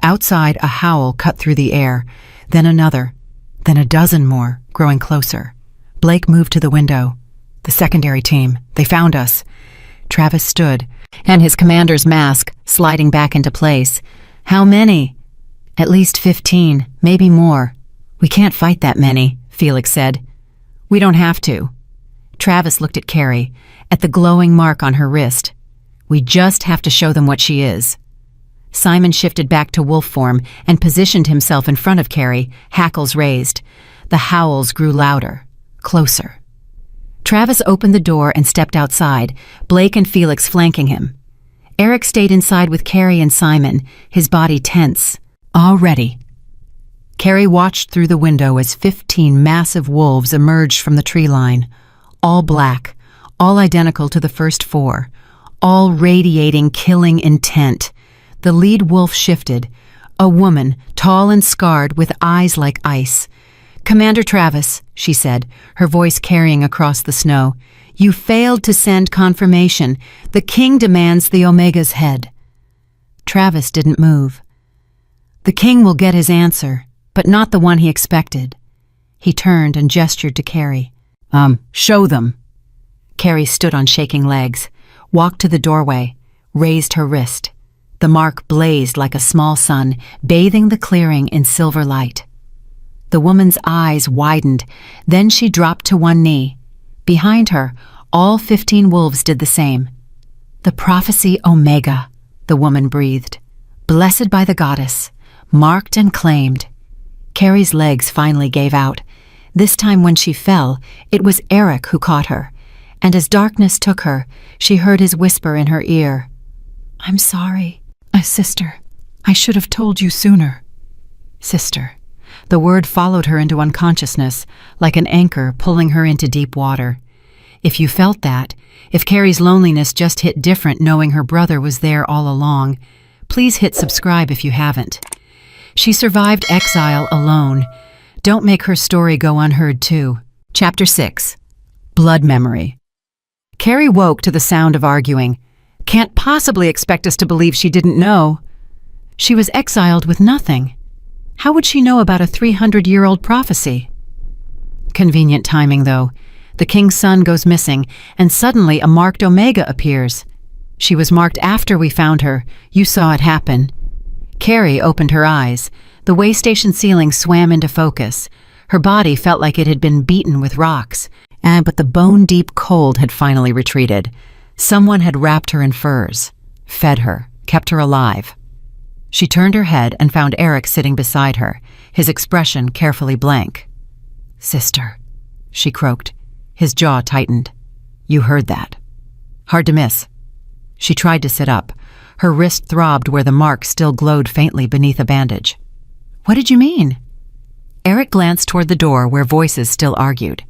Outside, a howl cut through the air, then another, then a dozen more, growing closer. Blake moved to the window. "The secondary team, they found us." Travis stood, and his commander's mask sliding back into place. "How many?" "At least 15, maybe more." "We can't fight that many," Felix said. "We don't have to." Travis looked at Carrie, at the glowing mark on her wrist. "We just have to show them what she is." Simon shifted back to wolf form and positioned himself in front of Carrie, hackles raised. The howls grew louder, closer. Travis opened the door and stepped outside, Blake and Felix flanking him. Eric stayed inside with Carrie and Simon, his body tense. "All ready." Carrie watched through the window as 15 massive wolves emerged from the tree line, all black, all identical to the first four, all radiating killing intent. The lead wolf shifted, a woman, tall and scarred, with eyes like ice. "Commander Travis," she said, her voice carrying across the snow, "you failed to send confirmation. The king demands the Omega's head." Travis didn't move. The king will get his answer, but not the one he expected. He turned and gestured to Carrie. Show them." Carrie stood on shaking legs, walked to the doorway, raised her wrist. The mark blazed like a small sun, bathing the clearing in silver light. The woman's eyes widened, then she dropped to one knee. Behind her, all 15 wolves did the same. "The prophecy Omega," the woman breathed. "Blessed by the goddess, marked and claimed." Carrie's legs finally gave out. This time when she fell, it was Eric who caught her, and as darkness took her, she heard his whisper in her ear. "I'm sorry, sister. I should have told you sooner." Sister. The word followed her into unconsciousness, like an anchor pulling her into deep water. If you felt that, if Carrie's loneliness just hit different knowing her brother was there all along, please hit subscribe if you haven't. She survived exile alone. Don't make her story go unheard too. Chapter 6. Blood Memory. Carrie woke to the sound of arguing. Can't possibly expect us to believe she didn't know. She was exiled with nothing. How would she know about a 300-year-old prophecy? Convenient timing, though. The king's son goes missing, and suddenly a marked Omega appears. She was marked after we found her. You saw it happen. Carrie opened her eyes. The way station ceiling swam into focus. Her body felt like it had been beaten with rocks, but the bone-deep cold had finally retreated. Someone had wrapped her in furs, fed her, kept her alive. She turned her head and found Eric sitting beside her, his expression carefully blank. "Sister," she croaked. His jaw tightened. "You heard that." Hard to miss. She tried to sit up. Her wrist throbbed where the mark still glowed faintly beneath a bandage. "What did you mean?" Eric glanced toward the door where voices still argued.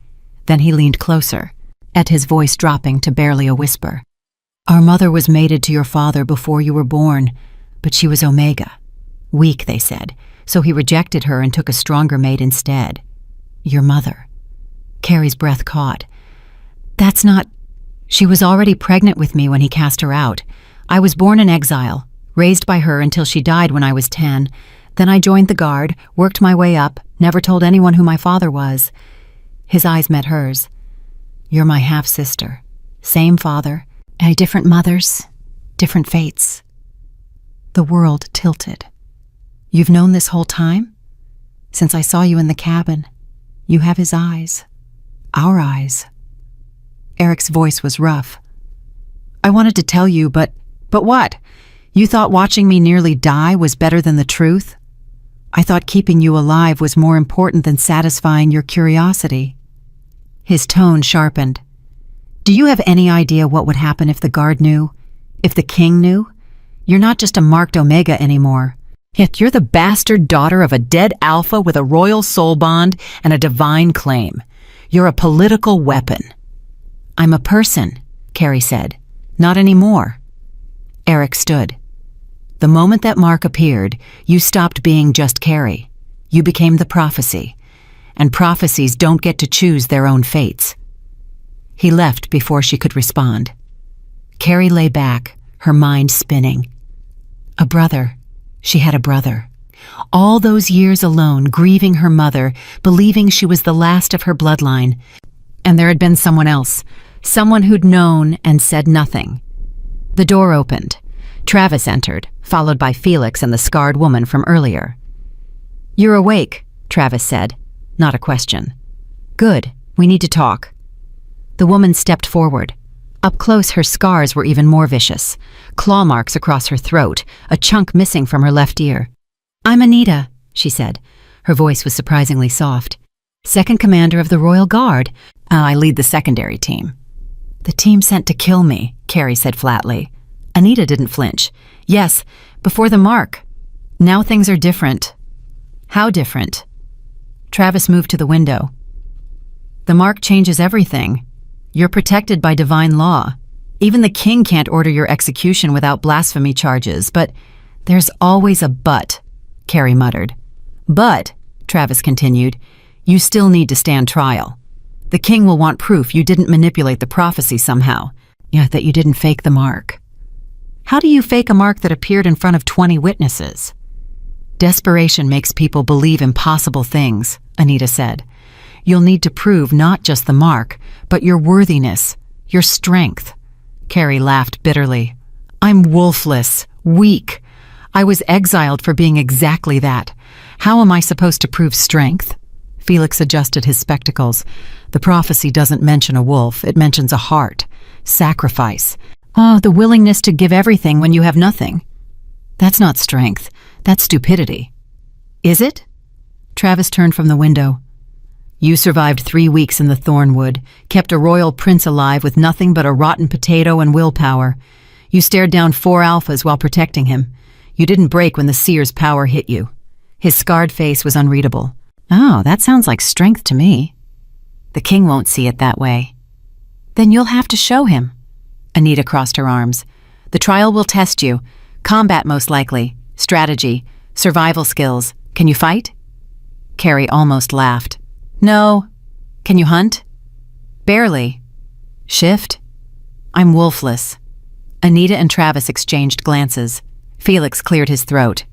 Then he leaned closer, at his voice dropping to barely a whisper. "Our mother was mated to your father before you were born, but she was Omega. Weak, they said, so he rejected her and took a stronger mate instead. Your mother." Carrie's breath caught. "That's not—" "She was already pregnant with me when he cast her out. I was born in exile, raised by her until she died when I was 10. Then I joined the guard, worked my way up, never told anyone who my father was." His eyes met hers. "You're my half-sister. Same father, different mothers, different fates." The world tilted. "You've known this whole time? Since I saw you in the cabin. You have his eyes. Our eyes." Eric's voice was rough. "I wanted to tell you, but what? You thought watching me nearly die was better than the truth? I thought keeping you alive was more important than satisfying your curiosity." His tone sharpened. "Do you have any idea what would happen if the guard knew? If the king knew? You're not just a marked Omega anymore. Yet you're the bastard daughter of a dead alpha with a royal soul bond and a divine claim. You're a political weapon." "I'm a person," Carrie said. "Not anymore." Eric stood. "The moment that mark appeared, you stopped being just Carrie. You became the prophecy. And prophecies don't get to choose their own fates." He left before she could respond. Carrie lay back, her mind spinning. A brother. She had a brother. All those years alone, grieving her mother, believing she was the last of her bloodline. And there had been someone else, someone who'd known and said nothing. The door opened. Travis entered, followed by Felix and the scarred woman from earlier. "You're awake," Travis said, not a question. "Good, we need to talk." The woman stepped forward. Up close, her scars were even more vicious. Claw marks across her throat, a chunk missing from her left ear. "I'm Anita," she said. Her voice was surprisingly soft. "Second commander of the Royal Guard. I lead the secondary team." "The team sent to kill me," Carrie said flatly. Anita didn't flinch. "Yes, before the mark. Now things are different." "How different?" Travis moved to the window. "The mark changes everything." You're protected by divine law. Even the king can't order your execution without blasphemy charges, but there's always a but, Carrie muttered. But, Travis continued, you still need to stand trial. The king will want proof you didn't manipulate the prophecy somehow. Yeah, that you didn't fake the mark. How do you fake a mark that appeared in front of 20 witnesses? Desperation makes people believe impossible things, Anita said. You'll need to prove not just the mark, but your worthiness, your strength. Carrie laughed bitterly. I'm wolfless, weak. I was exiled for being exactly that. How am I supposed to prove strength? Felix adjusted his spectacles. The prophecy doesn't mention a wolf, it mentions a heart, sacrifice. Oh, the willingness to give everything when you have nothing. That's not strength, that's stupidity. Is it? Travis turned from the window. You survived 3 weeks in the Thornwood, kept a royal prince alive with nothing but a rotten potato and willpower. You stared down 4 alphas while protecting him. You didn't break when the seer's power hit you. His scarred face was unreadable. Oh, that sounds like strength to me. The king won't see it that way. Then you'll have to show him. Anita crossed her arms. The trial will test you. Combat most likely. Strategy. Survival skills. Can you fight? Carrie almost laughed. No. Can you hunt? Barely. Shift? I'm wolfless. Anita and Travis exchanged glances. Felix cleared his throat.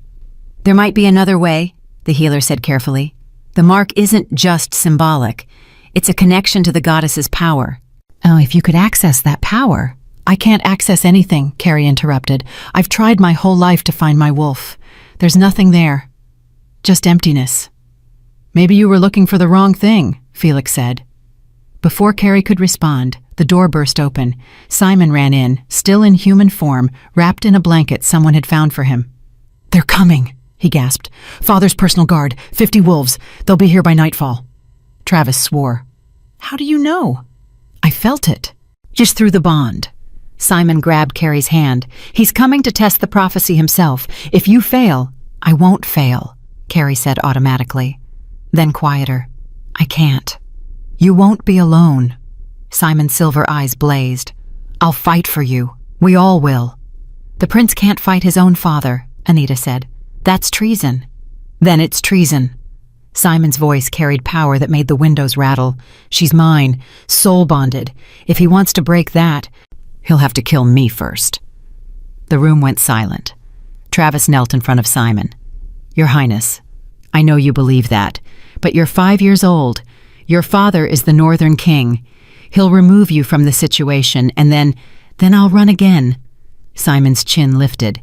There might be another way, the healer said carefully. The mark isn't just symbolic. It's a connection to the goddess's power. Oh, if you could access that power. I can't access anything, Carrie interrupted. I've tried my whole life to find my wolf. There's nothing there. Just emptiness. Maybe you were looking for the wrong thing, Felix said. Before Carrie could respond, the door burst open. Simon ran in, still in human form, wrapped in a blanket someone had found for him. They're coming, he gasped. Father's personal guard, 50 wolves. They'll be here by nightfall. Travis swore. How do you know? I felt it. Just through the bond. Simon grabbed Carrie's hand. He's coming to test the prophecy himself. If you fail, I won't fail, Carrie said automatically. Then quieter. I can't. You won't be alone. Simon's silver eyes blazed. I'll fight for you. We all will. The prince can't fight his own father, Anita said. That's treason. Then it's treason. Simon's voice carried power that made the windows rattle. She's mine, soul-bonded. If he wants to break that, he'll have to kill me first. The room went silent. Travis knelt in front of Simon. Your Highness, I know you believe that, but you're 5 years old. Your father is the Northern King. He'll remove you from the situation, and then I'll run again. Simon's chin lifted.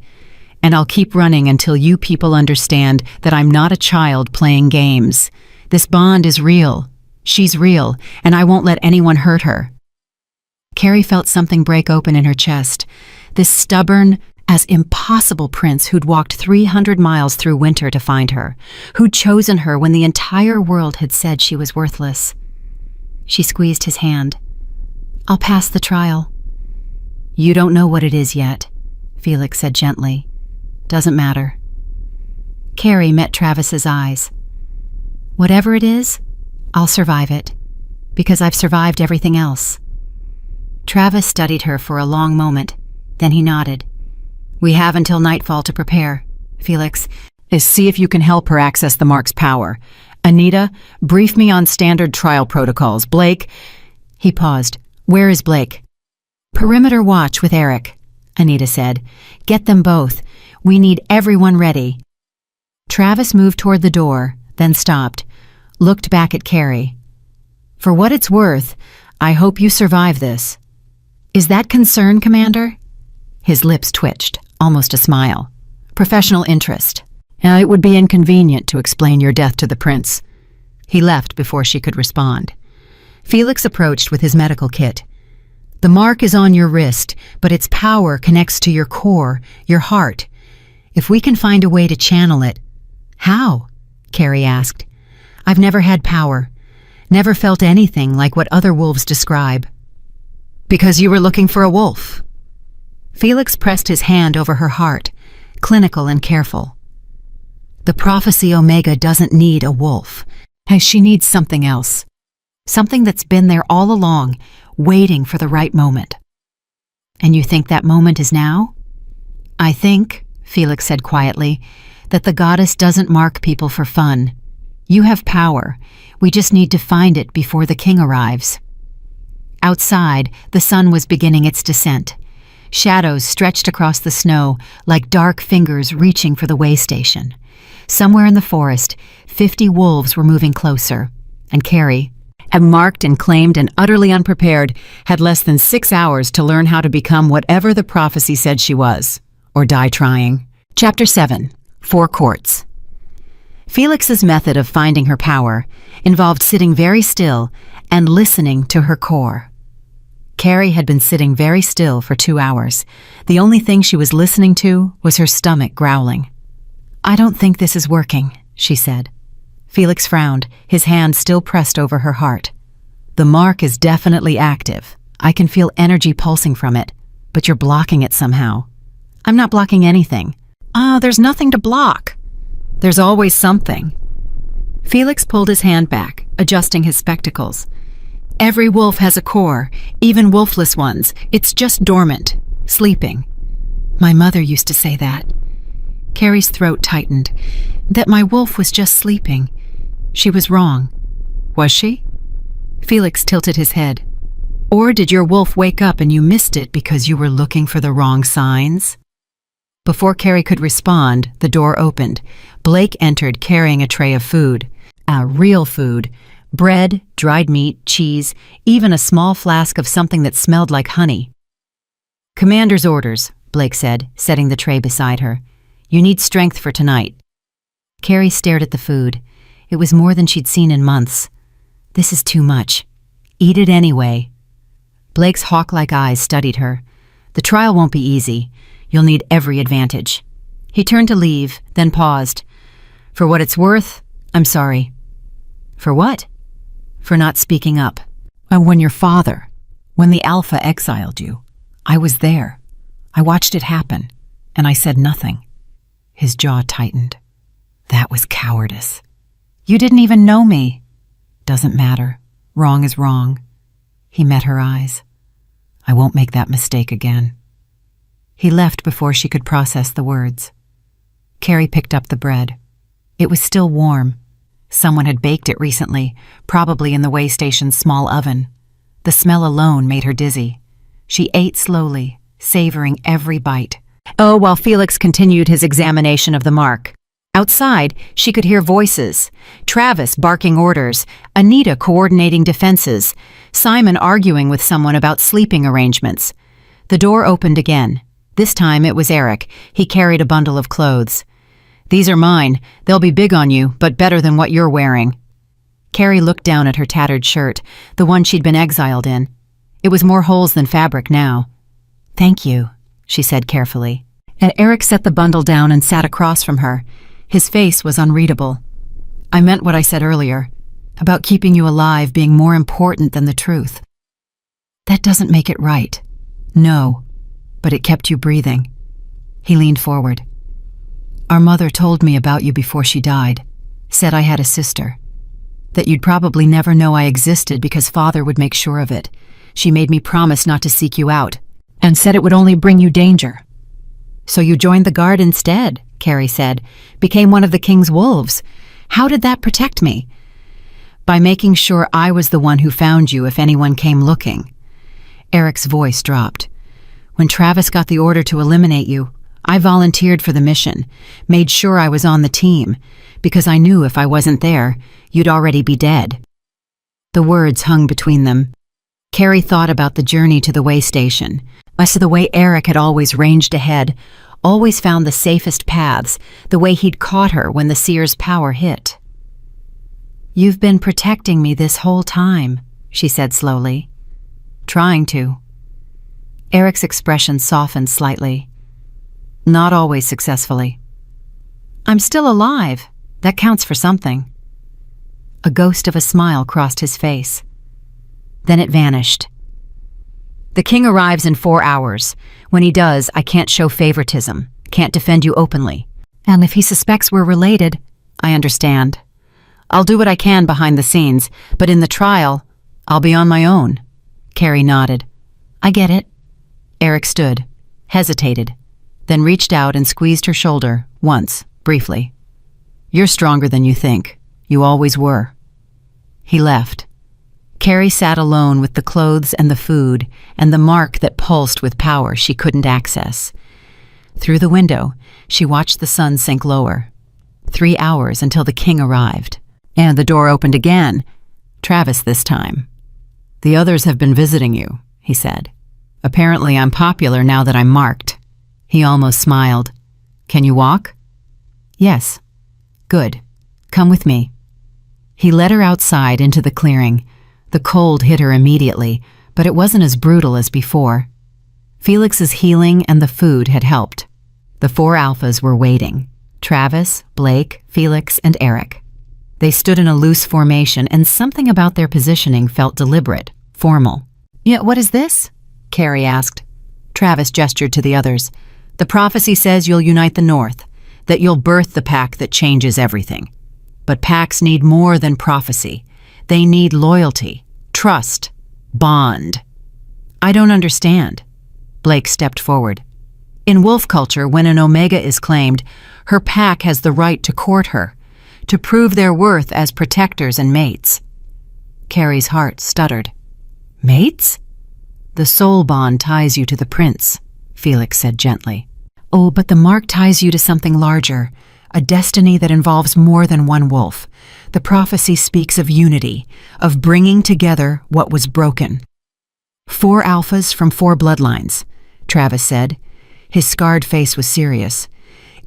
And I'll keep running until you people understand that I'm not a child playing games. This bond is real. She's real, and I won't let anyone hurt her. Carrie felt something break open in her chest. This stubborn, as impossible prince who'd walked 300 miles through winter to find her, who'd chosen her when the entire world had said she was worthless. She squeezed his hand. I'll pass the trial. You don't know what it is yet, Felix said gently. Doesn't matter. Carrie met Travis's eyes. Whatever it is, I'll survive it, because I've survived everything else. Travis studied her for a long moment, then he nodded. We have until nightfall to prepare, Felix. See if you can help her access the mark's power. Anita, brief me on standard trial protocols. Blake... He paused. Where is Blake? Perimeter watch with Eric, Anita said. Get them both. We need everyone ready. Travis moved toward the door, then stopped, looked back at Carrie. For what it's worth, I hope you survive this. Is that concern, Commander? His lips twitched, almost a smile. Professional interest. It would be inconvenient to explain your death to the prince. He left before she could respond. Felix approached with his medical kit. The mark is on your wrist, but its power connects to your core, your heart. If we can find a way to channel it... How? Carrie asked. I've never had power. Never felt anything like what other wolves describe. Because you were looking for a wolf. Felix pressed his hand over her heart, clinical and careful. The prophecy Omega doesn't need a wolf. She needs something else. Something that's been there all along, waiting for the right moment. And you think that moment is now? I think, Felix said quietly, that the goddess doesn't mark people for fun. You have power. We just need to find it before the king arrives. Outside, the sun was beginning its descent. Shadows stretched across the snow like dark fingers reaching for the way station. Somewhere in the forest, 50 wolves were moving closer, and Carrie, marked and claimed and utterly unprepared, had less than 6 hours to learn how to become whatever the prophecy said she was, or die trying. Chapter 7. 4 Courts. Felix's method of finding her power involved sitting very still and listening to her core. Carrie had been sitting very still for 2 hours. The only thing she was listening to was her stomach growling. "I don't think this is working," she said. Felix frowned, his hand still pressed over her heart. "The mark is definitely active. I can feel energy pulsing from it, but you're blocking it somehow." "I'm not blocking anything." There's nothing to block." "There's always something." Felix pulled his hand back, adjusting his spectacles. "Every wolf has a core, even wolfless ones. It's just dormant, sleeping." "My mother used to say that." Carrie's throat tightened. "That my wolf was just sleeping. She was wrong." "Was she?" Felix tilted his head. "Or did your wolf wake up and you missed it because you were looking for the wrong signs?" Before Carrie could respond, the door opened. Blake entered carrying a tray of food. Real food. Bread, dried meat, cheese, even a small flask of something that smelled like honey. "Commander's orders," Blake said, setting the tray beside her. "You need strength for tonight." Carrie stared at the food. It was more than she'd seen in months. "This is too much. Eat it anyway." Blake's hawk-like eyes studied her. "The trial won't be easy. You'll need every advantage." He turned to leave, then paused. "For what it's worth, I'm sorry." "For what?" "For not speaking up. When the Alpha exiled you, I was there. I watched it happen, and I said nothing." His jaw tightened. "That was cowardice." "You didn't even know me." "Doesn't matter. Wrong is wrong." He met her eyes. "I won't make that mistake again." He left before she could process the words. Carrie picked up the bread. It was still warm. Someone had baked it recently, probably in the way station's small oven. The smell alone made her dizzy. She ate slowly, savoring every bite. While Felix continued his examination of the mark. Outside, she could hear voices. Travis barking orders, Anita coordinating defenses, Simon arguing with someone about sleeping arrangements. The door opened again. This time it was Eric. He carried a bundle of clothes. "These are mine. They'll be big on you, but better than what you're wearing." Carrie looked down at her tattered shirt, the one she'd been exiled in. It was more holes than fabric now. "Thank you," she said carefully. And Eric set the bundle down and sat across from her. His face was unreadable. "I meant what I said earlier, about keeping you alive being more important than the truth." "That doesn't make it right." "No, but it kept you breathing." He leaned forward. "Our mother told me about you before she died, said I had a sister, that you'd probably never know I existed because Father would make sure of it. She made me promise not to seek you out, and said it would only bring you danger." "So you joined the guard instead," Carrie said, "became one of the king's wolves. How did that protect me?" "By making sure I was the one who found you if anyone came looking." Eric's voice dropped. "When Travis got the order to eliminate you, I volunteered for the mission, made sure I was on the team, because I knew if I wasn't there, you'd already be dead." The words hung between them. Carrie thought about the journey to the way station, as to the way Eric had always ranged ahead, always found the safest paths, the way he'd caught her when the seer's power hit. "You've been protecting me this whole time," she said slowly. "Trying to." Eric's expression softened slightly. "Not always successfully." "I'm still alive. That counts for something." A ghost of a smile crossed his face. Then it vanished. "The king arrives in 4 hours. When he does, I can't show favoritism, can't defend you openly. And if he suspects we're related, I understand. I'll do what I can behind the scenes, but in the trial, I'll be on my own. Carrie nodded. I get it. Eric stood, hesitated, then reached out and squeezed her shoulder once, briefly. You're stronger than you think. You always were. He left. Carrie sat alone with the clothes and the food and the mark that pulsed with power she couldn't access. Through the window, she watched the sun sink lower. 3 hours until the king arrived. And the door opened again. Travis this time. The others have been visiting you, he said. Apparently I'm popular now that I'm marked. He almost smiled. Can you walk? Yes. Good. Come with me. He led her outside into the clearing. The cold hit her immediately, but it wasn't as brutal as before. Felix's healing and the food had helped. The 4 alphas were waiting. Travis, Blake, Felix, and Eric. They stood in a loose formation, and something about their positioning felt deliberate, formal. Yeah, what is this? Carrie asked. Travis gestured to the others. The prophecy says you'll unite the North, that you'll birth the pack that changes everything. But packs need more than prophecy. They need loyalty, trust, bond. I don't understand. Blake stepped forward. In wolf culture, when an Omega is claimed, her pack has the right to court her, to prove their worth as protectors and mates. Carrie's heart stuttered. Mates? The soul bond ties you to the prince, Felix said gently. Oh, but the mark ties you to something larger, a destiny that involves more than one wolf. The prophecy speaks of unity, of bringing together what was broken. 4 alphas from 4 bloodlines, Travis said. His scarred face was serious.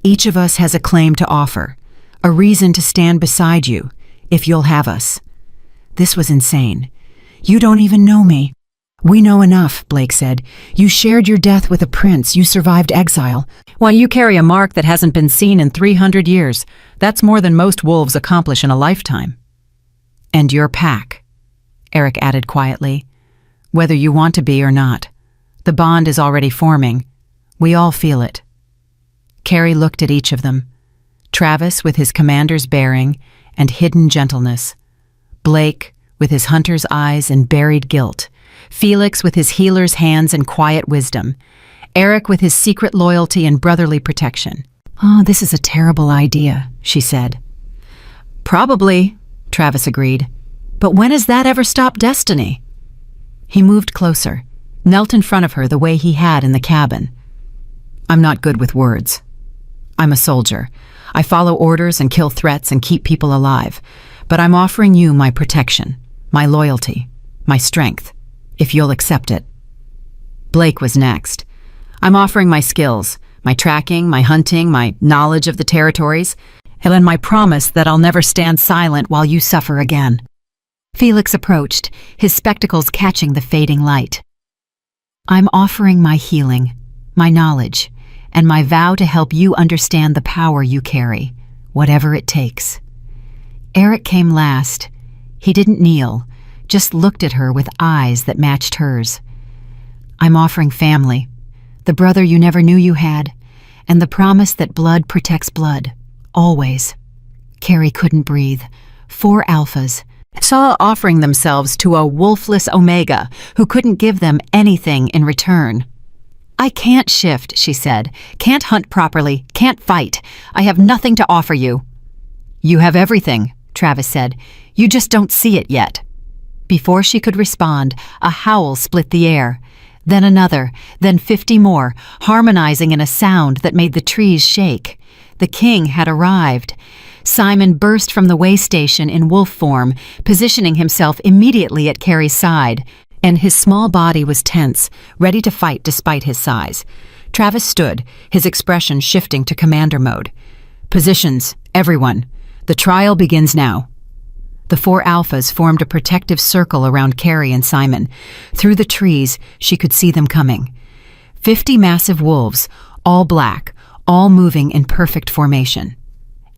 Each of us has a claim to offer, a reason to stand beside you, if you'll have us. This was insane. You don't even know me. We know enough, Blake said. You shared your death with a prince. You survived exile. While you carry a mark that hasn't been seen in 300 years, that's more than most wolves accomplish in a lifetime. And your pack, Eric added quietly. Whether you want to be or not. The bond is already forming. We all feel it. Carrie looked at each of them. Travis with his commander's bearing and hidden gentleness. Blake with his hunter's eyes and buried guilt. Felix with his healer's hands and quiet wisdom. Eric with his secret loyalty and brotherly protection. Oh, this is a terrible idea, she said. Probably, Travis agreed. But when has that ever stopped destiny? He moved closer, knelt in front of her the way he had in the cabin. I'm not good with words. I'm a soldier. I follow orders and kill threats and keep people alive. But I'm offering you my protection, my loyalty, my strength, if you'll accept it. Blake was next. I'm offering my skills, my tracking, my hunting, my knowledge of the territories, and my promise that I'll never stand silent while you suffer again. Felix approached, his spectacles catching the fading light. I'm offering my healing, my knowledge, and my vow to help you understand the power you carry, whatever it takes. Eric came last. He didn't kneel, just looked at her with eyes that matched hers. I'm offering family, the brother you never knew you had, and the promise that blood protects blood, always. Carrie couldn't breathe. 4 alphas saw offering themselves to a wolfless Omega who couldn't give them anything in return. I can't shift, she said. Can't hunt properly, can't fight. I have nothing to offer you. You have everything, Travis said. You just don't see it yet. Before she could respond, a howl split the air. Then another, then 50 more, harmonizing in a sound that made the trees shake. The king had arrived. Simon burst from the way station in wolf form, positioning himself immediately at Carrie's side, and his small body was tense, ready to fight despite his size. Travis stood, his expression shifting to commander mode. Positions, everyone. The trial begins now. The 4 alphas formed a protective circle around Carrie and Simon. Through the trees, she could see them coming. 50 massive wolves, all black, all moving in perfect formation.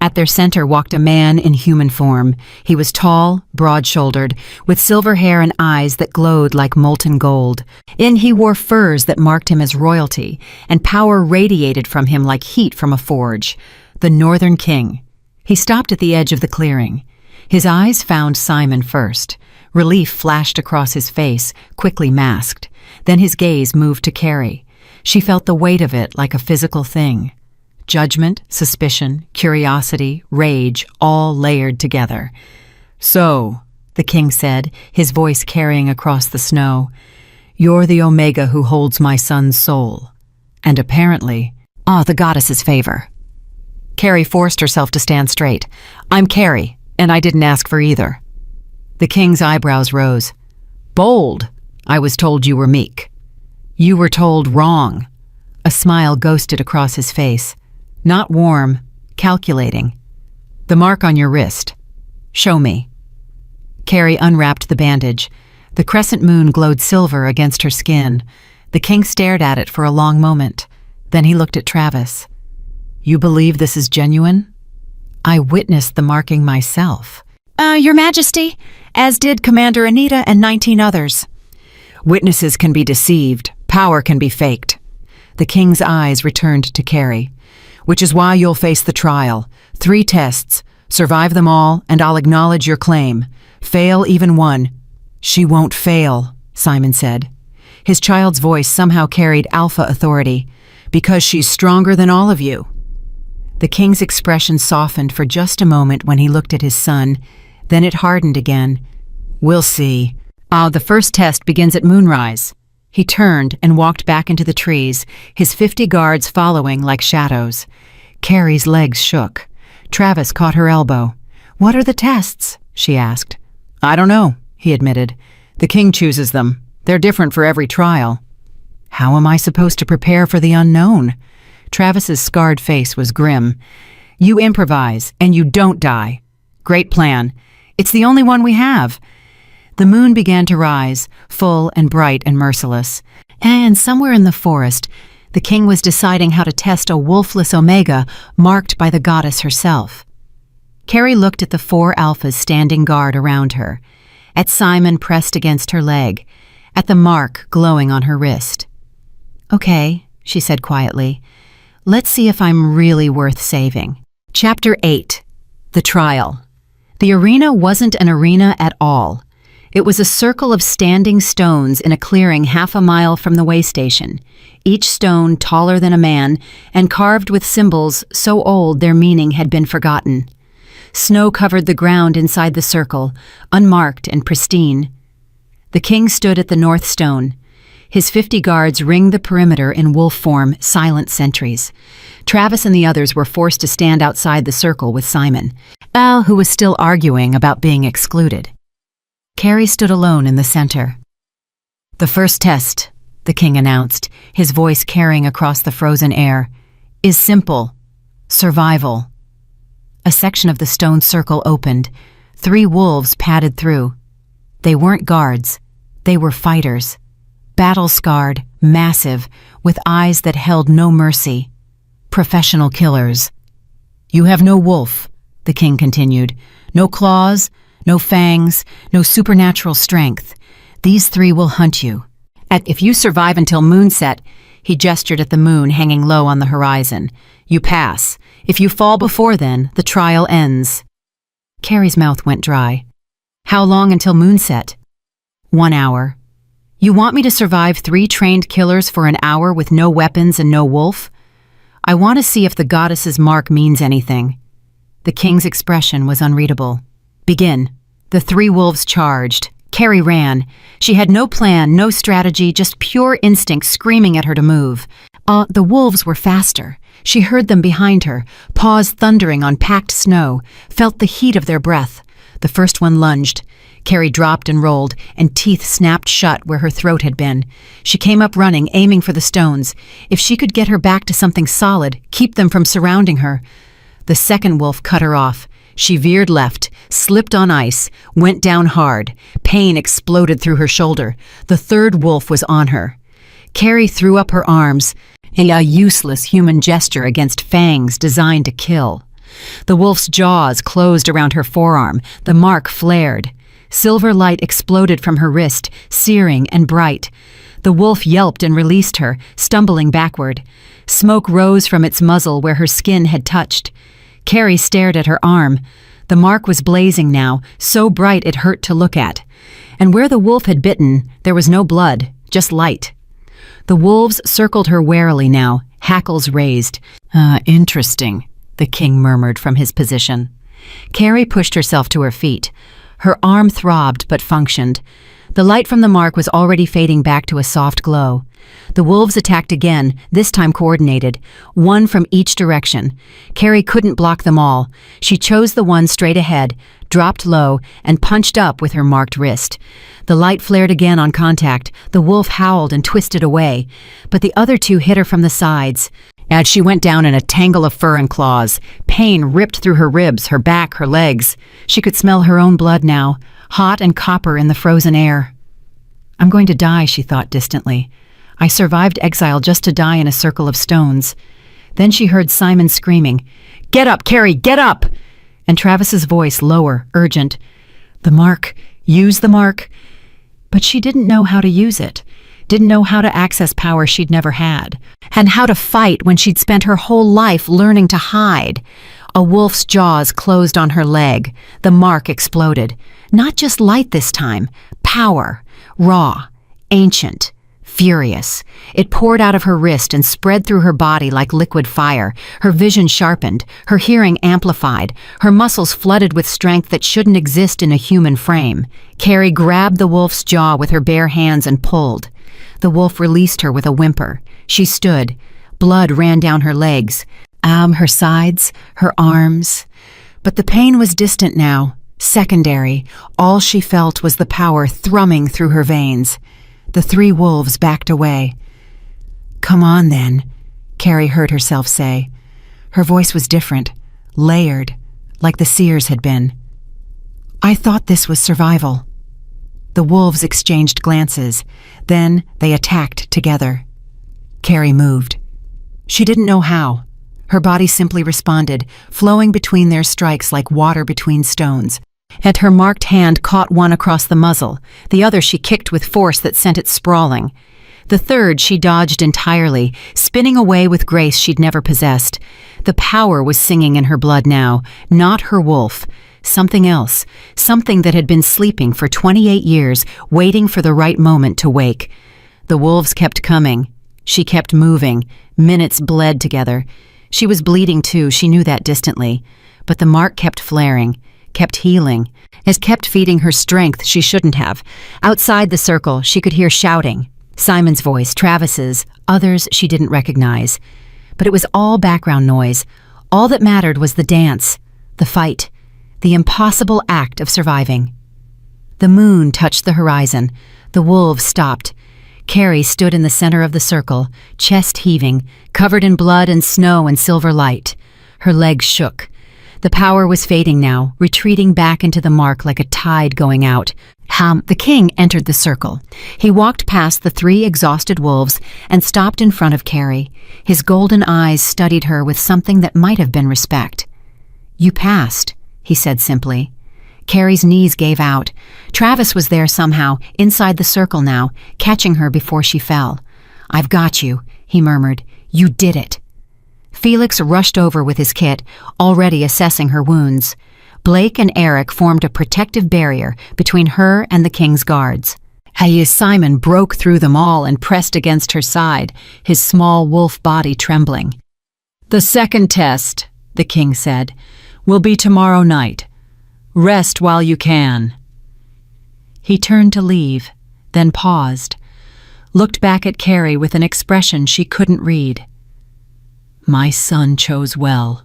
At their center walked a man in human form. He was tall, broad-shouldered, with silver hair and eyes that glowed like molten gold. He wore furs that marked him as royalty, and power radiated from him like heat from a forge. The Northern King. He stopped at the edge of the clearing. His eyes found Simon first. Relief flashed across his face, quickly masked. Then his gaze moved to Carrie. She felt the weight of it like a physical thing. Judgment, suspicion, curiosity, rage, all layered together. "So," the king said, his voice carrying across the snow, "you're the Omega who holds my son's soul. And apparently, the goddess's favor." Carrie forced herself to stand straight. "I'm Carrie, and I didn't ask for either." The king's eyebrows rose. "Bold. I was told you were meek." "You were told wrong." A smile ghosted across his face. "Not warm, calculating. The mark on your wrist. Show me." Carrie unwrapped the bandage. The crescent moon glowed silver against her skin. The king stared at it for a long moment. Then he looked at Travis. "You believe this is genuine?" "I witnessed the marking myself." Your Majesty, as did Commander Anita and 19 others." "Witnesses can be deceived. Power can be faked." The king's eyes returned to Carrie. "Which is why you'll face the trial. 3 tests. Survive them all, and I'll acknowledge your claim. Fail even one." "She won't fail," Simon said. His child's voice somehow carried alpha authority. "Because she's stronger than all of you." The king's expression softened for just a moment when he looked at his son. Then it hardened again. "We'll see. The first test begins at moonrise." He turned and walked back into the trees, his 50 guards following like shadows. Carrie's legs shook. Travis caught her elbow. "What are the tests?" she asked. "I don't know," he admitted. "The king chooses them. They're different for every trial." "How am I supposed to prepare for the unknown?" Travis's scarred face was grim. "You improvise, and you don't die." "Great plan. It's the only one we have." The moon began to rise, full and bright and merciless. And somewhere in the forest, the king was deciding how to test a wolfless Omega marked by the goddess herself. Carrie looked at the 4 alphas standing guard around her, at Simon pressed against her leg, at the mark glowing on her wrist. "Okay," she said quietly. "Let's see if I'm really worth saving." Chapter 8. The Trial. The arena wasn't an arena at all. It was a circle of standing stones in a clearing half a mile from the way station, each stone taller than a man and carved with symbols so old their meaning had been forgotten. Snow covered the ground inside the circle, unmarked and pristine. The king stood at the north stone. His 50 guards ringed the perimeter in wolf form, silent sentries. Travis and the others were forced to stand outside the circle with Simon, who was still arguing about being excluded. Carrie stood alone in the center. "The first test," the king announced, his voice carrying across the frozen air, "is simple. Survival." A section of the stone circle opened. 3 wolves padded through. They weren't guards. They were fighters. Battle-scarred, massive, with eyes that held no mercy. Professional killers. "You have no wolf," the king continued. "No claws, no fangs, no supernatural strength. These 3 will hunt you. If you survive until moonset," he gestured at the moon hanging low on the horizon, "you pass. If you fall before then, the trial ends." Carrie's mouth went dry. "How long until moonset?" 1 hour. "You want me to survive 3 trained killers for an hour with no weapons and no wolf? I want to see if the goddess's mark means anything." The king's expression was unreadable. "Begin." The 3 wolves charged. Carrie ran. She had no plan, no strategy, just pure instinct screaming at her to move. The wolves were faster. She heard them behind her, paws thundering on packed snow, felt the heat of their breath. The first one lunged. Carrie dropped and rolled, and teeth snapped shut where her throat had been. She came up running, aiming for the stones. If she could get her back to something solid, keep them from surrounding her. The second wolf cut her off. She veered left, slipped on ice, went down hard. Pain exploded through her shoulder. The third wolf was on her. Carrie threw up her arms, a useless human gesture against fangs designed to kill. The wolf's jaws closed around her forearm. The mark flared. Silver light exploded from her wrist, searing and bright. The wolf yelped and released her, stumbling backward. Smoke rose from its muzzle where her skin had touched. Carrie stared at her arm. The mark was blazing now, so bright it hurt to look at. And where the wolf had bitten, there was no blood, just light. The wolves circled her warily now, hackles raised. Interesting, the king murmured from his position. Carrie pushed herself to her feet. Her arm throbbed but functioned. The light from the mark was already fading back to a soft glow. The wolves attacked again, this time coordinated, one from each direction. Carrie couldn't block them all. She chose the one straight ahead, dropped low, and punched up with her marked wrist. The light flared again on contact. The wolf howled and twisted away, but the other two hit her from the sides. As she went down in a tangle of fur and claws, pain ripped through her ribs, her back, her legs. She could smell her own blood now, hot and copper in the frozen air. I'm going to die, she thought distantly. I survived exile just to die in a circle of stones. Then she heard Simon screaming, "Get up, Carrie, get up!" And Travis's voice lower, urgent. The mark, use the mark. But she didn't know how to use it, didn't know how to access power she'd never had, and how to fight when she'd spent her whole life learning to hide. A wolf's jaws closed on her leg. The mark exploded. Not just light this time, power, raw, ancient, furious. It poured out of her wrist and spread through her body like liquid fire. Her vision sharpened, her hearing amplified, her muscles flooded with strength that shouldn't exist in a human frame. Carrie grabbed the wolf's jaw with her bare hands and pulled. The wolf released her with a whimper. She stood. Blood ran down her legs, her sides, her arms. But the pain was distant now, secondary. All she felt was the power thrumming through her veins. The three wolves backed away. "Come on, then," Carrie heard herself say. Her voice was different, layered, like the seer's had been. "I thought this was survival." The wolves exchanged glances. Then they attacked together. Carrie moved. She didn't know how. Her body simply responded, flowing between their strikes like water between stones. And her marked hand caught one across the muzzle. The other she kicked with force that sent it sprawling. The third she dodged entirely, spinning away with grace she'd never possessed. The power was singing in her blood now, not her wolf. Something else, something that had been sleeping for 28 years, waiting for the right moment to wake. The wolves kept coming. She kept moving. Minutes bled together. She was bleeding too, she knew that distantly. But the mark kept flaring, kept healing, has kept feeding her strength she shouldn't have. Outside the circle, she could hear shouting. Simon's voice, Travis's, others she didn't recognize. But it was all background noise. All that mattered was the dance, the fight, the impossible act of surviving. The moon touched the horizon. The wolves stopped. Carrie stood in the center of the circle, chest heaving, covered in blood and snow and silver light. Her legs shook. The power was fading now, retreating back into the mark like a tide going out. The king entered the circle. He walked past the three exhausted wolves and stopped in front of Carrie. His golden eyes studied her with something that might have been respect. "You passed," he said simply. Carrie's knees gave out. Travis was there somehow, inside the circle now, catching her before she fell. "I've got you," he murmured. "You did it." Felix rushed over with his kit, already assessing her wounds. Blake and Eric formed a protective barrier between her and the king's guards. Simon broke through them all and pressed against her side, his small wolf body trembling. "The second test," the king said, "will be tomorrow night. Rest while you can." He turned to leave, then paused, looked back at Carrie with an expression she couldn't read. "My son chose well,"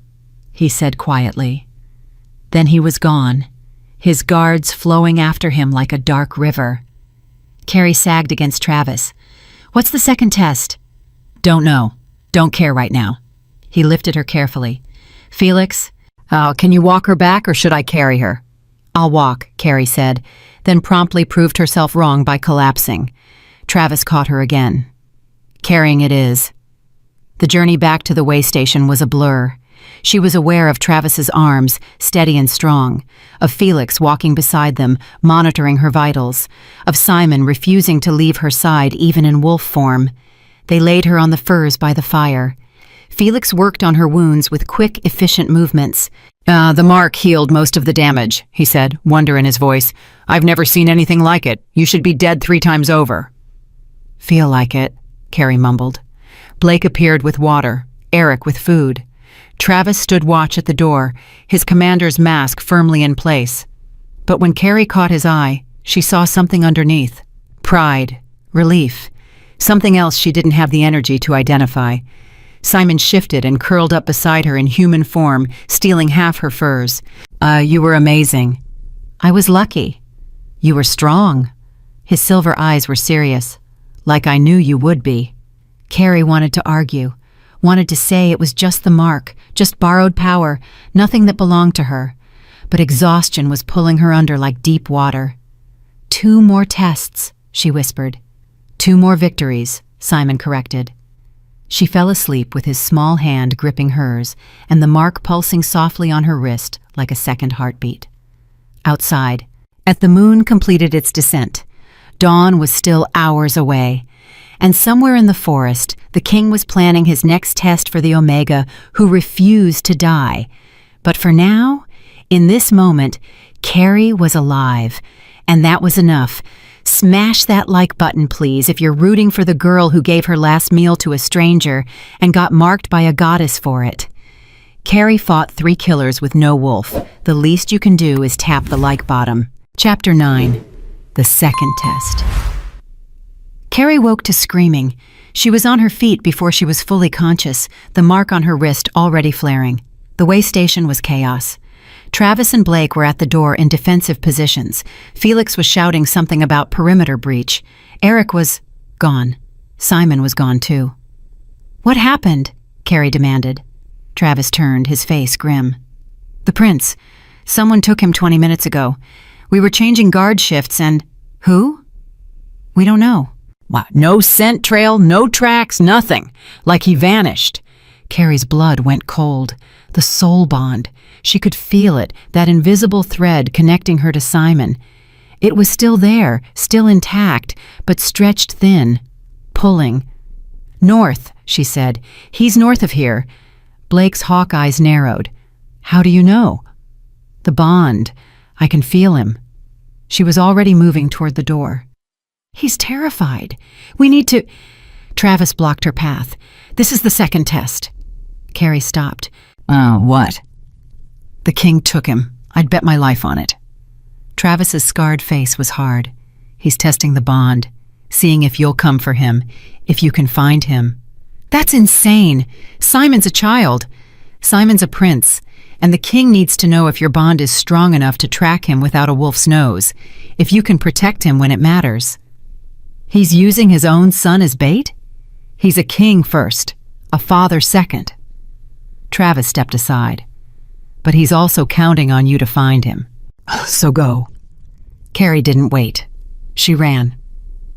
he said quietly. Then he was gone, his guards flowing after him like a dark river. Carrie sagged against Travis. "What's the second test?" "Don't know. Don't care right now." He lifted her carefully. "Felix, can you walk her back or should I carry her?" "I'll walk," Carrie said, then promptly proved herself wrong by collapsing. Travis caught her again. "Carrying it is." The journey back to the way station was a blur. She was aware of Travis's arms, steady and strong, of Felix walking beside them, monitoring her vitals, of Simon refusing to leave her side even in wolf form. They laid her on the furs by the fire. Felix worked on her wounds with quick, efficient movements, The mark healed most of the damage, he said, wonder in his voice. I've never seen anything like it. You should be dead 3 times over. Feel like it, Carrie mumbled. Blake appeared with water, Eric with food. Travis stood watch at the door, his commander's mask firmly in place. But when Carrie caught his eye, she saw something underneath. Pride, relief, something else she didn't have the energy to identify. Simon shifted and curled up beside her in human form, stealing half her furs. You were amazing. I was lucky. You were strong. His silver eyes were serious, like I knew you would be. Carrie wanted to argue, wanted to say it was just the mark, just borrowed power, nothing that belonged to her. But exhaustion was pulling her under like deep water. 2 more tests, she whispered. 2 more victories, Simon corrected. She fell asleep with his small hand gripping hers and the mark pulsing softly on her wrist like a second heartbeat. Outside, as the moon completed its descent, dawn was still hours away, and somewhere in the forest, the king was planning his next test for the Omega who refused to die. But for now, in this moment, Carrie was alive, and that was enough. Smash that like button, please, if you're rooting for the girl who gave her last meal to a stranger and got marked by a goddess for it. Carrie fought 3 killers with no wolf. The least you can do is tap the like bottom. Chapter 9. The second test. Carrie woke to screaming. She was on her feet before she was fully conscious, the mark on her wrist already flaring. The way station was chaos. Travis and Blake were at the door in defensive positions. Felix was shouting something about perimeter breach. Eric was gone. Simon was gone too. What happened? Carrie demanded. Travis turned, his face grim. The prince. Someone took him 20 minutes ago. We were changing guard shifts and... Who? We don't know. What? No scent trail, no tracks, nothing. Like he vanished. Carrie's blood went cold. The soul bond. She could feel it, that invisible thread connecting her to Simon. It was still there, still intact, but stretched thin, pulling. North, she said. He's north of here. Blake's hawk eyes narrowed. How do you know? The bond. I can feel him. She was already moving toward the door. He's terrified. We need to... Travis blocked her path. This is the second test. Carrie stopped. What? The king took him. I'd bet my life on it. Travis's scarred face was hard. He's testing the bond, seeing if you'll come for him, if you can find him. That's insane. Simon's a child. Simon's a prince, and the king needs to know if your bond is strong enough to track him without a wolf's nose, if you can protect him when it matters. He's using his own son as bait? He's a king first, a father second. Travis stepped aside. But he's also counting on you to find him. So go. Carrie didn't wait. She ran.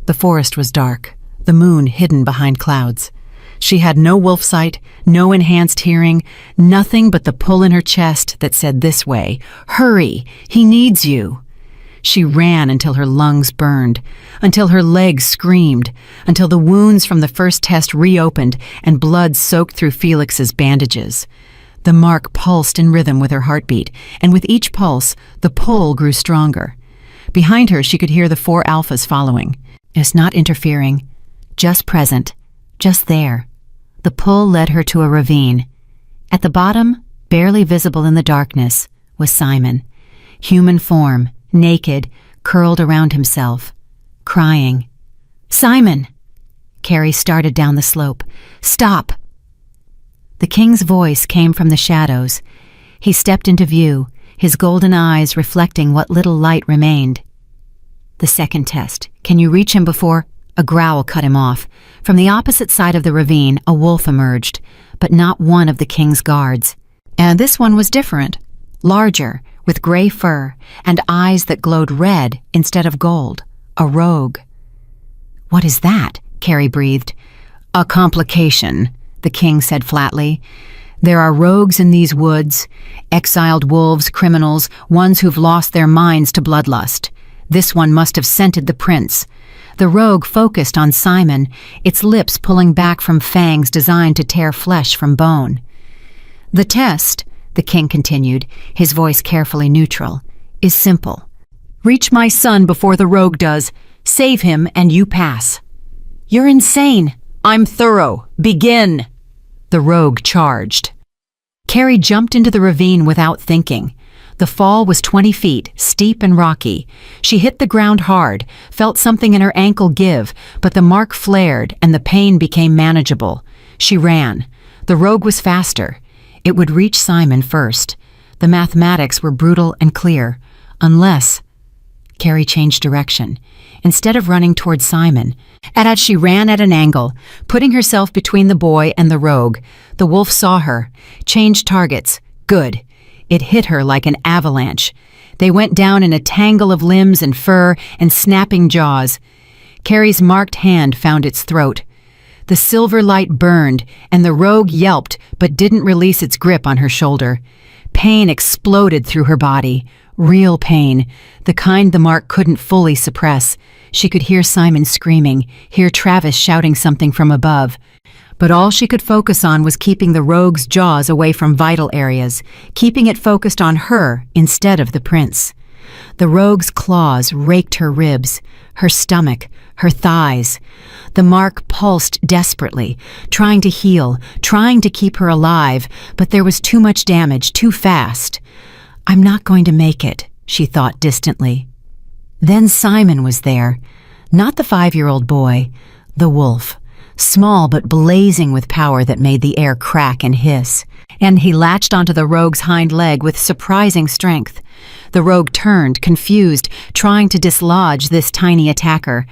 The forest was dark, the moon hidden behind clouds. She had no wolf sight, no enhanced hearing, nothing but the pull in her chest that said this way, "Hurry, he needs you." She ran until her lungs burned, until her legs screamed, until the wounds from the first test reopened and blood soaked through Felix's bandages. The mark pulsed in rhythm with her heartbeat, and with each pulse, the pull grew stronger. Behind her, she could hear the 4 alphas following. It's not interfering, just present, just there. The pull led her to a ravine. At the bottom, barely visible in the darkness, was Simon. Human form, naked, curled around himself, crying. "Simon!" Carrie started down the slope. "Stop!" The king's voice came from the shadows. He stepped into view, his golden eyes reflecting what little light remained. The second test. Can you reach him before... A growl cut him off. From the opposite side of the ravine, a wolf emerged, but not one of the king's guards. And this one was different. Larger, with gray fur, and eyes that glowed red instead of gold. A rogue. "What is that?" Carrie breathed. "A complication," the king said flatly. "There are rogues in these woods, exiled wolves, criminals, ones who've lost their minds to bloodlust. This one must have scented the prince." The rogue focused on Simon, its lips pulling back from fangs designed to tear flesh from bone. "The test," the king continued, his voice carefully neutral, is simple. Reach my son before the rogue does. Save him and you pass. You're insane. I'm thorough. Begin. The rogue charged. Carrie jumped into the ravine without thinking. The fall was 20 feet, steep and rocky. She hit the ground hard, felt something in her ankle give, but the mark flared and the pain became manageable. She ran. The rogue was faster. It would reach Simon first. The mathematics were brutal and clear. Unless... Carrie changed direction. Instead of running toward Simon, as she ran at an angle, putting herself between the boy and the rogue, the wolf saw her, changed targets. Good. It hit her like an avalanche. They went down in a tangle of limbs and fur and snapping jaws. Carrie's marked hand found its throat. The silver light burned, and the rogue yelped but didn't release its grip on her shoulder. Pain exploded through her body. Real pain, the kind the mark couldn't fully suppress. She could hear Simon screaming, hear Travis shouting something from above. But all she could focus on was keeping the rogue's jaws away from vital areas, keeping it focused on her instead of the prince. The rogue's claws raked her ribs, her stomach, her thighs. The mark pulsed desperately, trying to heal, trying to keep her alive, but there was too much damage, too fast. I'm not going to make it, she thought distantly. Then Simon was there, not the 5-year-old boy, the wolf, small but blazing with power that made the air crack and hiss, and he latched onto the rogue's hind leg with surprising strength. The rogue turned, confused, trying to dislodge this tiny attacker.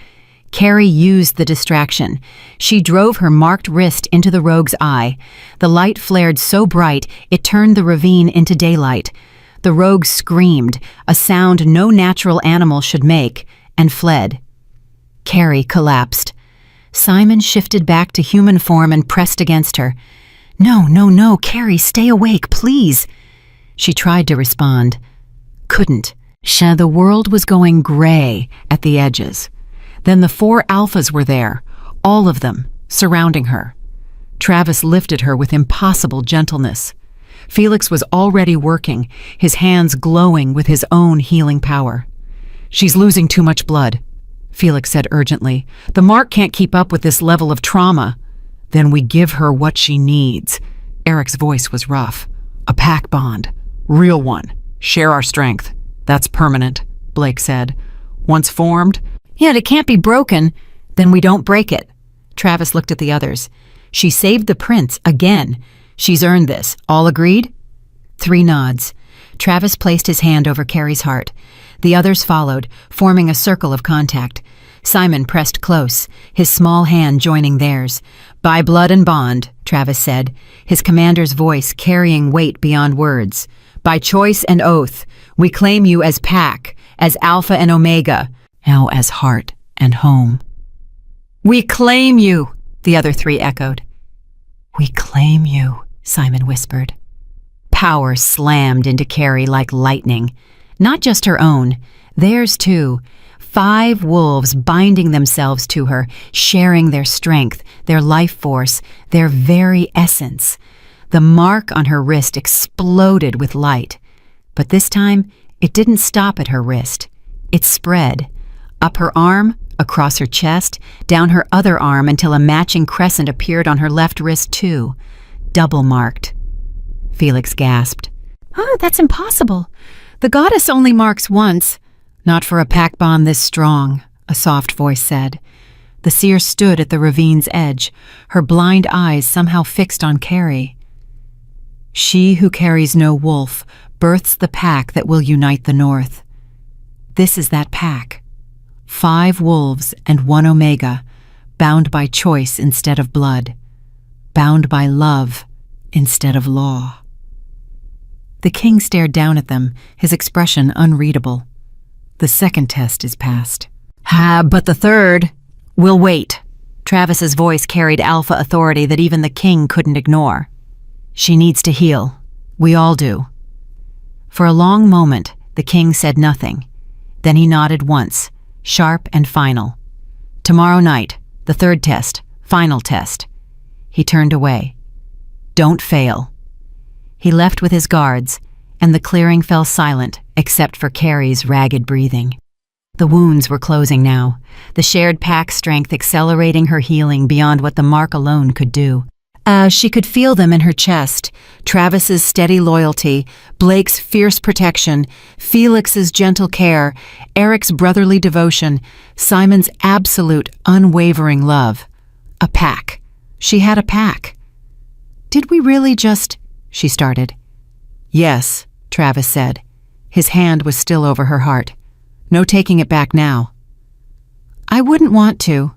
Carrie used the distraction. She drove her marked wrist into the rogue's eye. The light flared so bright it turned the ravine into daylight. The rogue screamed, a sound no natural animal should make, and fled. Carrie collapsed. Simon shifted back to human form and pressed against her. No, Carrie, stay awake, please. She tried to respond. Couldn't. The world was going gray at the edges. Then the 4 alphas were there, all of them, surrounding her. Travis lifted her with impossible gentleness. Felix was already working, his hands glowing with his own healing power. She's losing too much blood, Felix said urgently. The mark can't keep up with this level of trauma. Then we give her what she needs. Eric's voice was rough. A pack bond. Real one. Share our strength. That's permanent, Blake said. Once formed, yet it can't be broken. Then we don't break it. Travis looked at the others. She saved the prince again. She's earned this. All agreed? 3 nods. Travis placed his hand over Carrie's heart. The others followed, forming a circle of contact. Simon pressed close, his small hand joining theirs. By blood and bond, Travis said, his commander's voice carrying weight beyond words. By choice and oath, we claim you as pack, as Alpha and Omega, now as heart and home. We claim you, the other 3 echoed. We claim you, Simon whispered. Power slammed into Carrie like lightning. Not just her own, theirs too. 5 wolves binding themselves to her, sharing their strength, their life force, their very essence. The mark on her wrist exploded with light. But this time, it didn't stop at her wrist. It spread. Up her arm, across her chest, down her other arm until a matching crescent appeared on her left wrist too. Double marked. Felix gasped. Oh, that's impossible. The goddess only marks once. Not for a pack bond this strong, a soft voice said. The seer stood at the ravine's edge, her blind eyes somehow fixed on Carrie. She who carries no wolf births the pack that will unite the North. This is that pack. 5 wolves and 1 Omega, bound by choice instead of blood, bound by love instead of law. The king stared down at them, his expression unreadable. The second test is passed. But the third. We'll wait. Travis's voice carried alpha authority that even the king couldn't ignore. She needs to heal. We all do. For a long moment, the king said nothing. Then he nodded once, sharp and final. Tomorrow night, the 3rd test, final test. He turned away. Don't fail. He left with his guards, and the clearing fell silent except for Carrie's ragged breathing. The wounds were closing now, the shared pack strength accelerating her healing beyond what the mark alone could do. She could feel them in her chest, Travis's steady loyalty, Blake's fierce protection, Felix's gentle care, Eric's brotherly devotion, Simon's absolute, unwavering love. A pack. She had a pack. "Did we really just—" she started. "Yes," Travis said. His hand was still over her heart. "No taking it back now." "I wouldn't want to."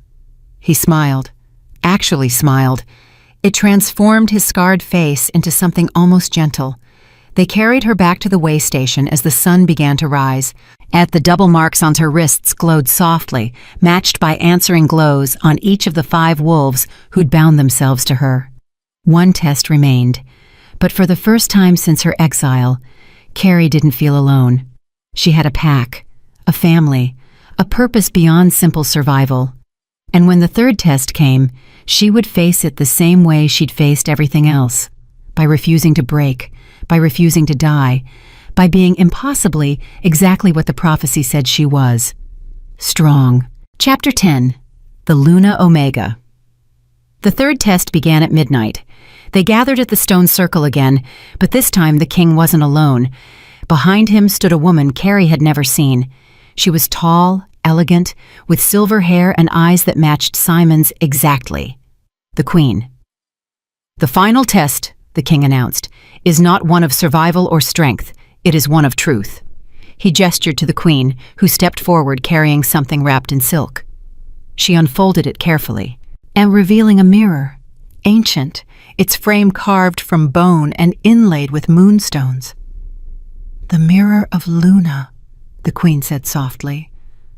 He smiled. Actually smiled. It transformed his scarred face into something almost gentle. They carried her back to the way station as the sun began to rise. The double marks on her wrists glowed softly, matched by answering glows on each of the 5 wolves who'd bound themselves to her. One test remained, but for the first time since her exile, Carrie didn't feel alone. She had a pack, a family, a purpose beyond simple survival. And when the 3rd test came, she would face it the same way she'd faced everything else, by refusing to break, by refusing to die, by being impossibly exactly what the prophecy said she was. Strong. Chapter 10. The Luna Omega. The 3rd test began at midnight. They gathered at the stone circle again, but this time the king wasn't alone. Behind him stood a woman Carrie had never seen. She was tall, elegant, with silver hair and eyes that matched Simon's exactly. The Queen. "The final test," the king announced, "is not one of survival or strength. It is one of truth." He gestured to the Queen, who stepped forward carrying something wrapped in silk. She unfolded it carefully, and revealing a mirror, ancient, its frame carved from bone and inlaid with moonstones. "The mirror of Luna," the Queen said softly.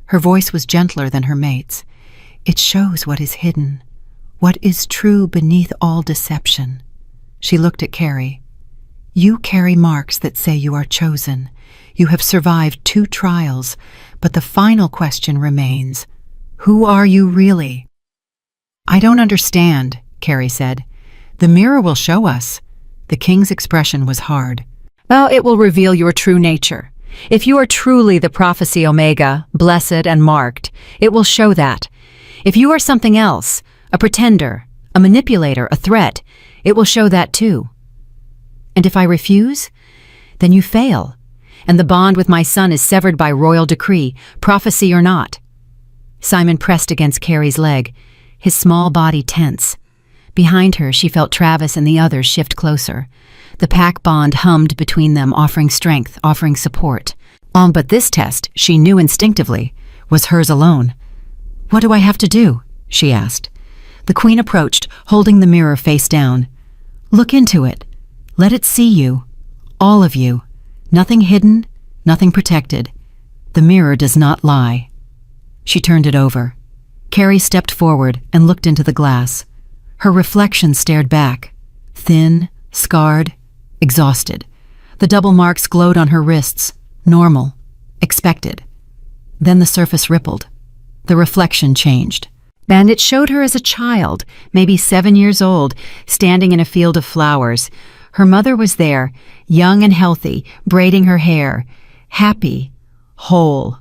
Her voice was gentler than her mate's. "It shows what is hidden, what is true beneath all deception." She looked at Carrie. "You carry marks that say you are chosen. You have survived 2 trials, but the final question remains. Who are you really?" "I don't understand," Carrie said. "The mirror will show us." The king's expression was hard. "Oh, it will reveal your true nature. If you are truly the prophecy Omega, blessed and marked, it will show that. If you are something else, a pretender, a manipulator, a threat, it will show that too. And if I refuse, then you fail, and the bond with my son is severed by royal decree, prophecy or not." Simon pressed against Carrie's leg, his small body tense. Behind her, she felt Travis and the others shift closer. The pack bond hummed between them, offering strength, offering support. But this test, she knew instinctively, was hers alone. "What do I have to do?" she asked. The Queen approached, holding the mirror face down. "Look into it. Let it see you. All of you. Nothing hidden, nothing protected. The mirror does not lie." She turned it over. Carrie stepped forward and looked into the glass. Her reflection stared back, thin, scarred, exhausted. The double marks glowed on her wrists, normal, expected. Then the surface rippled. The reflection changed. And it showed her as a child, maybe 7 years old, standing in a field of flowers. Her mother was there, young and healthy, braiding her hair, happy, whole.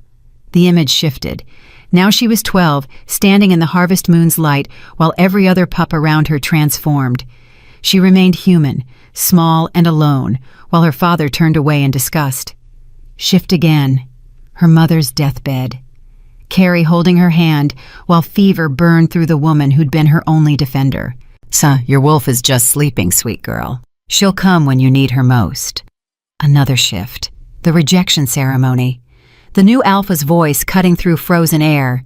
The image shifted. Now she was 12, standing in the harvest moon's light, while every other pup around her transformed. She remained human, small and alone, while her father turned away in disgust. Shift again. Her mother's deathbed. Carrie holding her hand, while fever burned through the woman who'd been her only defender. Your wolf is just sleeping, sweet girl. She'll come when you need her most." Another shift. The rejection ceremony. The new alpha's voice cutting through frozen air.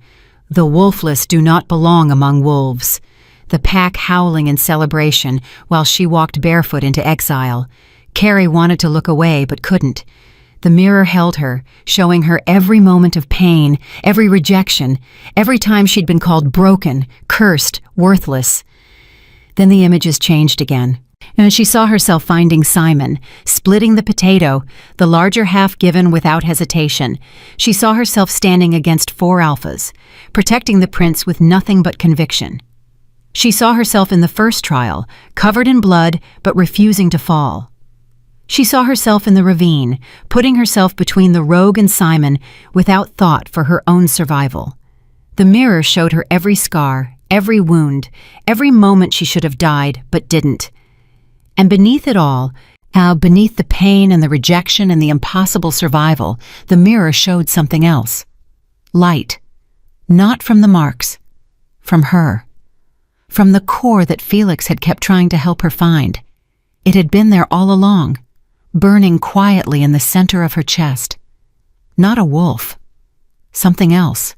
"The wolfless do not belong among wolves." The pack howling in celebration while she walked barefoot into exile. Carrie wanted to look away but couldn't. The mirror held her, showing her every moment of pain, every rejection, every time she'd been called broken, cursed, worthless. Then the images changed again. And she saw herself finding Simon, splitting the potato, the larger half given without hesitation. She saw herself standing against 4 alphas, protecting the prince with nothing but conviction. She saw herself in the first trial, covered in blood but refusing to fall. She saw herself in the ravine, putting herself between the rogue and Simon without thought for her own survival. The mirror showed her every scar, every wound, every moment she should have died but didn't. And beneath it all, beneath the pain and the rejection and the impossible survival, the mirror showed something else. Light. Not from the marks. From her. From the core that Felix had kept trying to help her find. It had been there all along, burning quietly in the center of her chest. Not a wolf. Something else.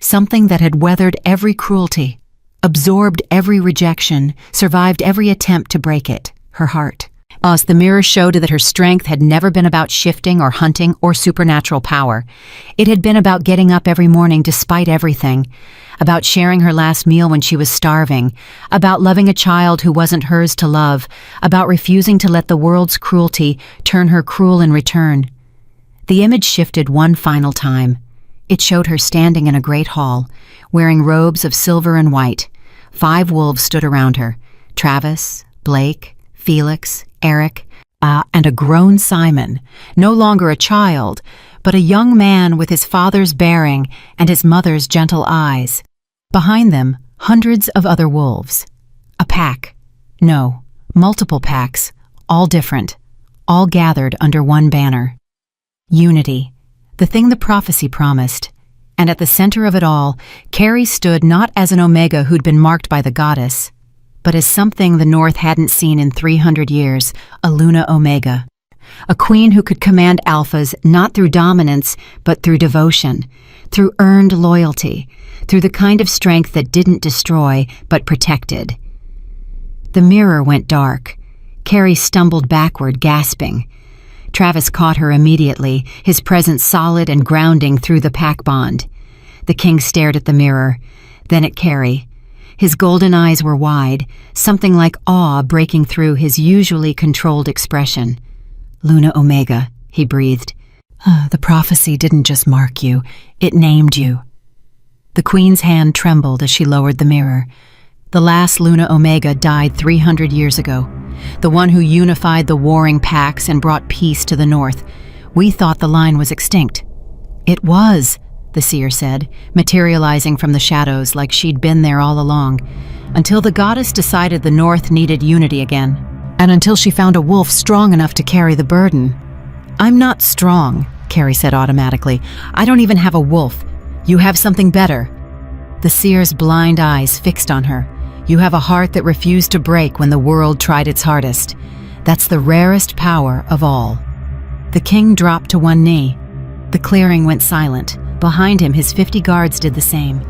Something that had weathered every cruelty, absorbed every rejection, survived every attempt to break it, her heart. As the mirror showed that her strength had never been about shifting or hunting or supernatural power. It had been about getting up every morning despite everything, about sharing her last meal when she was starving, about loving a child who wasn't hers to love, about refusing to let the world's cruelty turn her cruel in return. The image shifted one final time. It showed her standing in a great hall, wearing robes of silver and white. 5 wolves stood around her: Travis, Blake, Felix, Eric, and a grown Simon, no longer a child, but a young man with his father's bearing and his mother's gentle eyes. Behind them, hundreds of other wolves. A pack. No, multiple packs, all different, all gathered under one banner. Unity, the thing the prophecy promised. And at the center of it all, Carrie stood not as an Omega who'd been marked by the goddess, but as something the North hadn't seen in 300 years, a Luna Omega. A queen who could command alphas not through dominance, but through devotion, through earned loyalty, through the kind of strength that didn't destroy, but protected. The mirror went dark. Carrie stumbled backward, gasping. Travis caught her immediately, his presence solid and grounding through the pack bond. The king stared at the mirror, then at Carrie. His golden eyes were wide, something like awe breaking through his usually controlled expression. "Luna Omega," he breathed. "The prophecy didn't just mark you, it named you." The queen's hand trembled as she lowered the mirror. The last Luna Omega died 300 years ago, the one who unified the warring packs and brought peace to the North. We thought the line was extinct. "It was," the seer said, materializing from the shadows like she'd been there all along, until the goddess decided the North needed unity again, and until she found a wolf strong enough to carry the burden. "I'm not strong," Carrie said automatically. "I don't even have a wolf. You have something better." The seer's blind eyes fixed on her. "You have a heart that refused to break when the world tried its hardest. That's the rarest power of all." The king dropped to one knee. The clearing went silent. Behind him, his 50 guards did the same.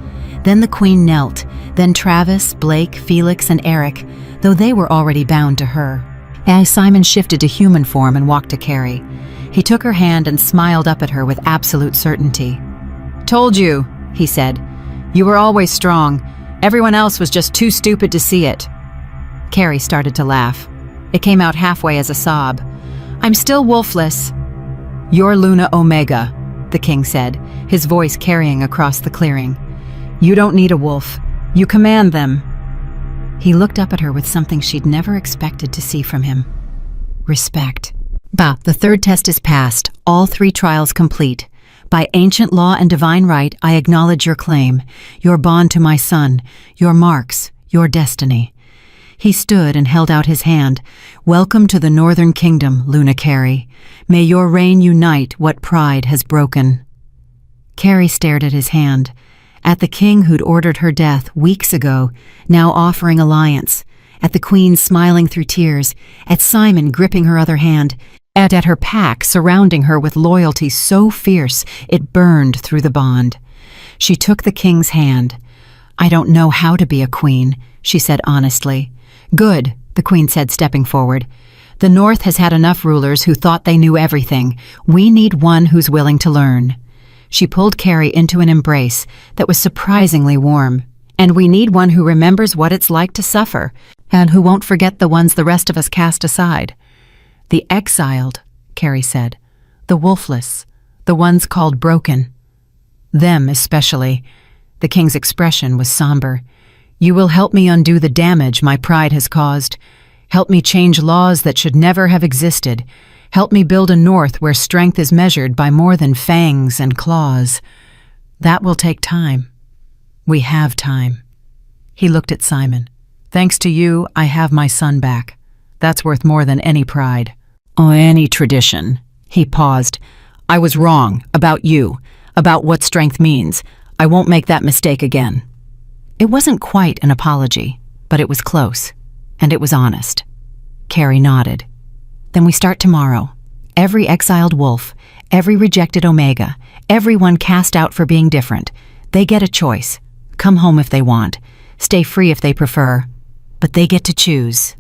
Then the queen knelt, then Travis, Blake, Felix, and Eric, though they were already bound to her. As Simon shifted to human form and walked to Carrie, he took her hand and smiled up at her with absolute certainty. "Told you," he said. "You were always strong. Everyone else was just too stupid to see it." Carrie started to laugh. It came out halfway as a sob. "I'm still wolfless." "You're Luna Omega," the king said, his voice carrying across the clearing. "You don't need a wolf. You command them." He looked up at her with something she'd never expected to see from him. Respect. The 3rd test is passed, all 3 trials complete. By ancient law and divine right, I acknowledge your claim, your bond to my son, your marks, your destiny. He stood and held out his hand. "Welcome to the Northern Kingdom, Luna Carrie. May your reign unite what pride has broken." Carrie stared at his hand, at the king who'd ordered her death weeks ago, now offering alliance, at the queen smiling through tears, at Simon gripping her other hand, and at her pack surrounding her with loyalty so fierce it burned through the bond. She took the king's hand. "I don't know how to be a queen," she said honestly. "Good," the queen said, stepping forward. "The North has had enough rulers who thought they knew everything. We need one who's willing to learn." She pulled Carrie into an embrace that was surprisingly warm. "And we need one who remembers what it's like to suffer, and who won't forget the ones the rest of us cast aside. The exiled," Carrie said. "The wolfless, the ones called broken. Them especially." The king's expression was somber. "You will help me undo the damage my pride has caused. Help me change laws that should never have existed. Help me build a north where strength is measured by more than fangs and claws. That will take time. We have time." He looked at Simon. "Thanks to you, I have my son back. That's worth more than any pride." "Or any tradition." He paused. "I was wrong about you, about what strength means. I won't make that mistake again." It wasn't quite an apology, but it was close, and it was honest. Carrie nodded. "Then we start tomorrow. Every exiled wolf, every rejected Omega, everyone cast out for being different, they get a choice. Come home if they want, stay free if they prefer, but they get to choose."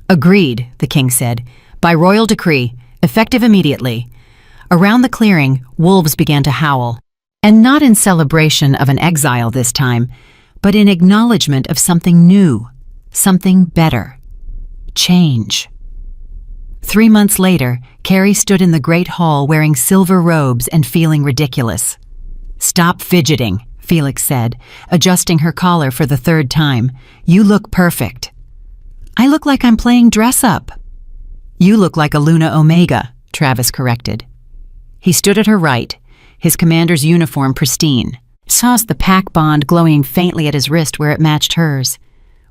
"Agreed," the king said, "by royal decree, effective immediately." Around the clearing, wolves began to howl, and not in celebration of an exile this time, but in acknowledgement of something new, something better. Change. 3 months later, Carrie stood in the great hall wearing silver robes and feeling ridiculous. "Stop fidgeting," Felix said, adjusting her collar for the 3rd time. "You look perfect." "I look like I'm playing dress-up." "You look like a Luna Omega," Travis corrected. He stood at her right, his commander's uniform pristine. Saw the pack bond glowing faintly at his wrist where it matched hers.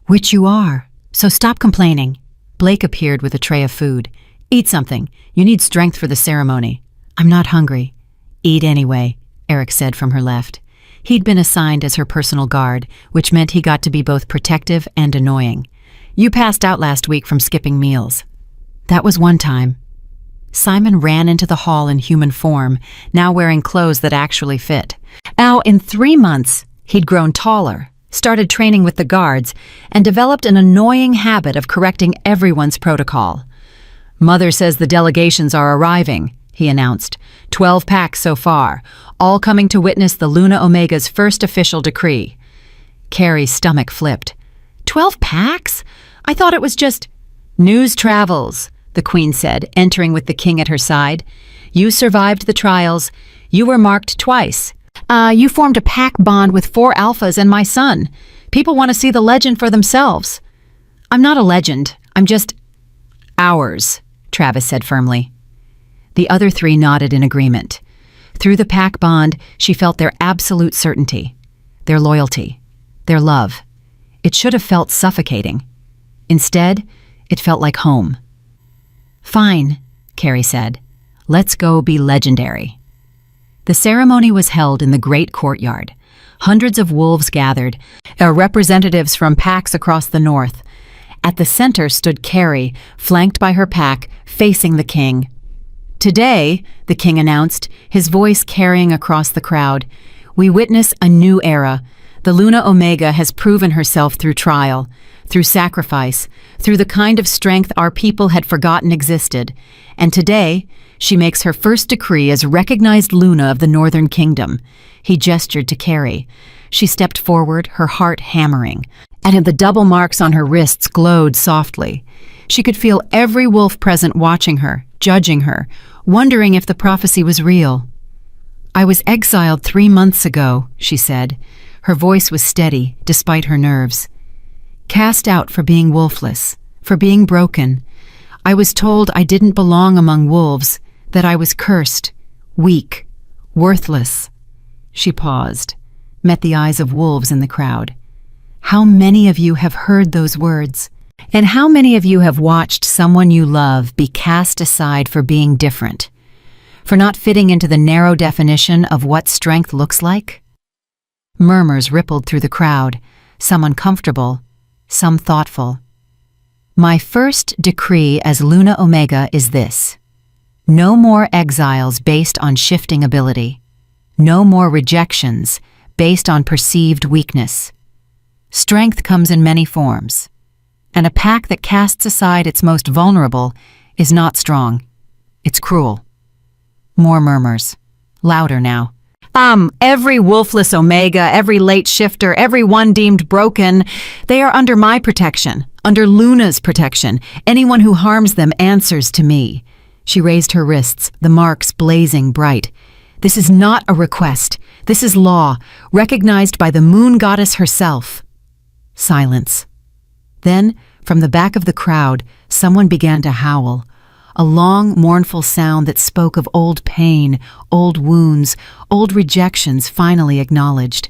"Which you are, so stop complaining." Blake appeared with a tray of food. "Eat something. You need strength for the ceremony." "I'm not hungry." "Eat anyway," Eric said from her left. He'd been assigned as her personal guard, which meant he got to be both protective and annoying. "You passed out last week from skipping meals." "That was one time." Simon ran into the hall in human form, now wearing clothes that actually fit. Now, in 3 months, he'd grown taller, started training with the guards, and developed an annoying habit of correcting everyone's protocol. "Mother says the delegations are arriving," he announced. 12 packs so far, all coming to witness the Luna Omega's first official decree. Carrie's stomach flipped. 12 packs? I thought it was just— "News travels," the queen said, entering with the king at her side. "You survived the trials. You were marked twice. You formed a pack bond with 4 alphas and my son. People want to see the legend for themselves." "I'm not a legend. I'm just— "Ours," Travis said firmly. The other 3 nodded in agreement. Through the pack bond, she felt their absolute certainty, their loyalty, their love. It should have felt suffocating. Instead, it felt like home. "Fine," Carrie said. "Let's go be legendary." The ceremony was held in the great courtyard. Hundreds of wolves gathered, representatives from packs across the north. At the center stood Carrie, flanked by her pack, facing the king. "Today," the king announced, his voice carrying across the crowd, "we witness a new era. The Luna Omega has proven herself through trial, through sacrifice, through the kind of strength our people had forgotten existed. And today, she makes her first decree as recognized Luna of the Northern Kingdom." He gestured to Carrie. She stepped forward, her heart hammering, and the double marks on her wrists glowed softly. She could feel every wolf present watching her, judging her, wondering if the prophecy was real. "I was exiled 3 months ago," she said. Her voice was steady, despite her nerves. "Cast out for being wolfless, for being broken. I was told I didn't belong among wolves, that I was cursed, weak, worthless." She paused, met the eyes of wolves in the crowd. "How many of you have heard those words? And how many of you have watched someone you love be cast aside for being different, for not fitting into the narrow definition of what strength looks like?" Murmurs rippled through the crowd, some uncomfortable, some thoughtful. "My first decree as Luna Omega is this: no more exiles based on shifting ability. No more rejections based on perceived weakness. Strength comes in many forms, and a pack that casts aside its most vulnerable is not strong. It's cruel." More murmurs, louder now. Every wolfless Omega, every late shifter, every one deemed broken, they are under my protection, under Luna's protection. Anyone who harms them answers to me." She raised her wrists, the marks blazing bright. "This is not a request. This is law, recognized by the moon goddess herself." Silence. Then, From the back of the crowd, someone began to howl, a long, mournful sound that spoke of old pain, old wounds, old rejections finally acknowledged.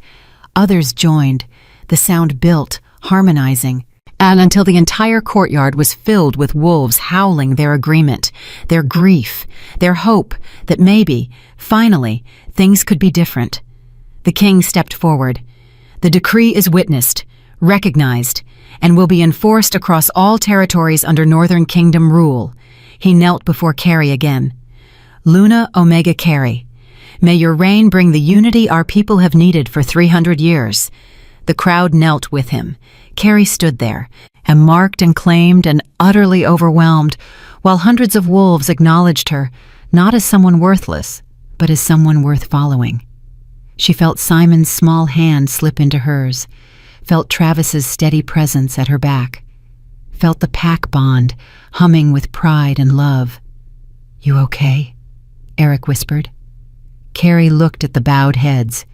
Others joined. The sound built, harmonizing, and until the entire courtyard was filled with wolves howling their agreement, their grief, their hope that maybe, finally, things could be different. The king stepped forward. The decree is witnessed, recognized, and will be enforced across all territories under Northern Kingdom rule. He knelt before Carrie again. Luna Omega Carrie, may your reign bring the unity our people have needed for 300 years. The crowd knelt with him. Carrie stood there, and marked and claimed and utterly overwhelmed, while hundreds of wolves acknowledged her, not as someone worthless, but as someone worth following. She felt Simon's small hand slip into hers, felt Travis's steady presence at her back, felt the pack bond humming with pride and love. "You okay?" Eric whispered. Carrie looked at the bowed heads,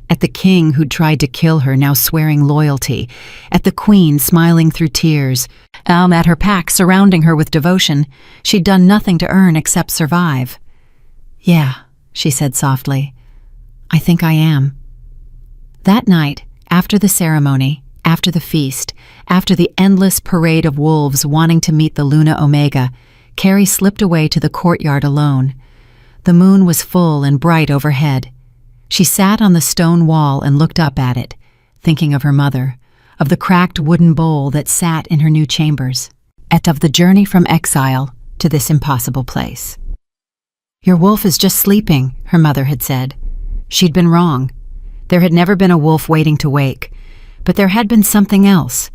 at the king who'd tried to kill her, now swearing loyalty, at the queen smiling through tears, at her pack surrounding her with devotion she'd done nothing to earn except survive. "Yeah," she said softly. "I think I am." That night, after the ceremony, after the feast, after the endless parade of wolves wanting to meet the Luna Omega, Carrie slipped away to the courtyard alone. The moon was full and bright overhead. She sat on the stone wall and looked up at it, thinking of her mother, of the cracked wooden bowl that sat in her new chambers, and of the journey from exile to this impossible place. "Your wolf is just sleeping," her mother had said. She'd been wrong. There had never been a wolf waiting to wake, but there had been something else,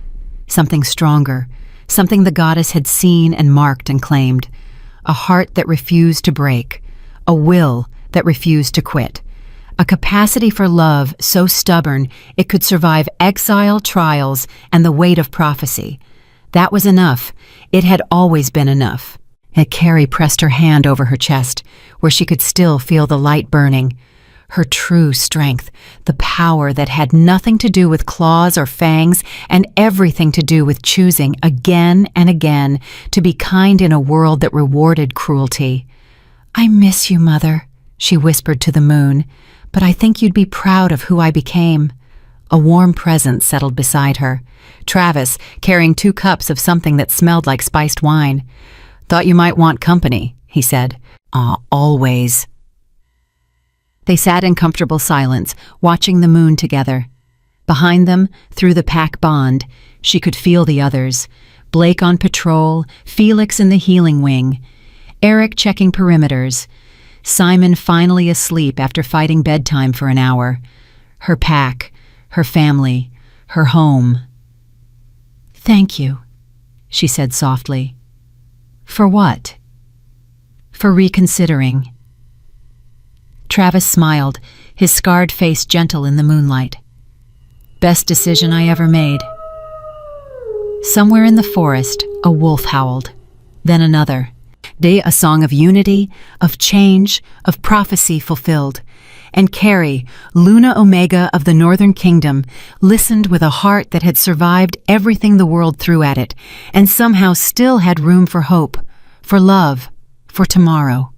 something stronger, something the goddess had seen and marked and claimed, a heart that refused to break, a will that refused to quit, a capacity for love so stubborn it could survive exile, trials, and the weight of prophecy. That was enough. It had always been enough. And Carrie pressed her hand over her chest, where she could still feel the light burning. Her true strength, the power that had nothing to do with claws or fangs and everything to do with choosing again and again to be kind in a world that rewarded cruelty. "I miss you, Mother," she whispered to the moon, "but I think you'd be proud of who I became." A warm presence settled beside her. Travis, carrying 2 cups of something that smelled like spiced wine. "Thought you might want company," he said. Always." They sat in comfortable silence, watching the moon together. Behind them, through the pack bond, she could feel the others. Blake on patrol, Felix in the healing wing, Eric checking perimeters, Simon finally asleep after fighting bedtime for an hour. Her pack, her family, her home. "Thank you," she said softly. "For what?" "For reconsidering." Travis smiled, his scarred face gentle in the moonlight. "Best decision I ever made." Somewhere in the forest, a wolf howled, then another. A song of unity, of change, of prophecy fulfilled. And Carrie, Luna Omega of the Northern Kingdom, listened with a heart that had survived everything the world threw at it, and somehow still had room for hope, for love, for tomorrow.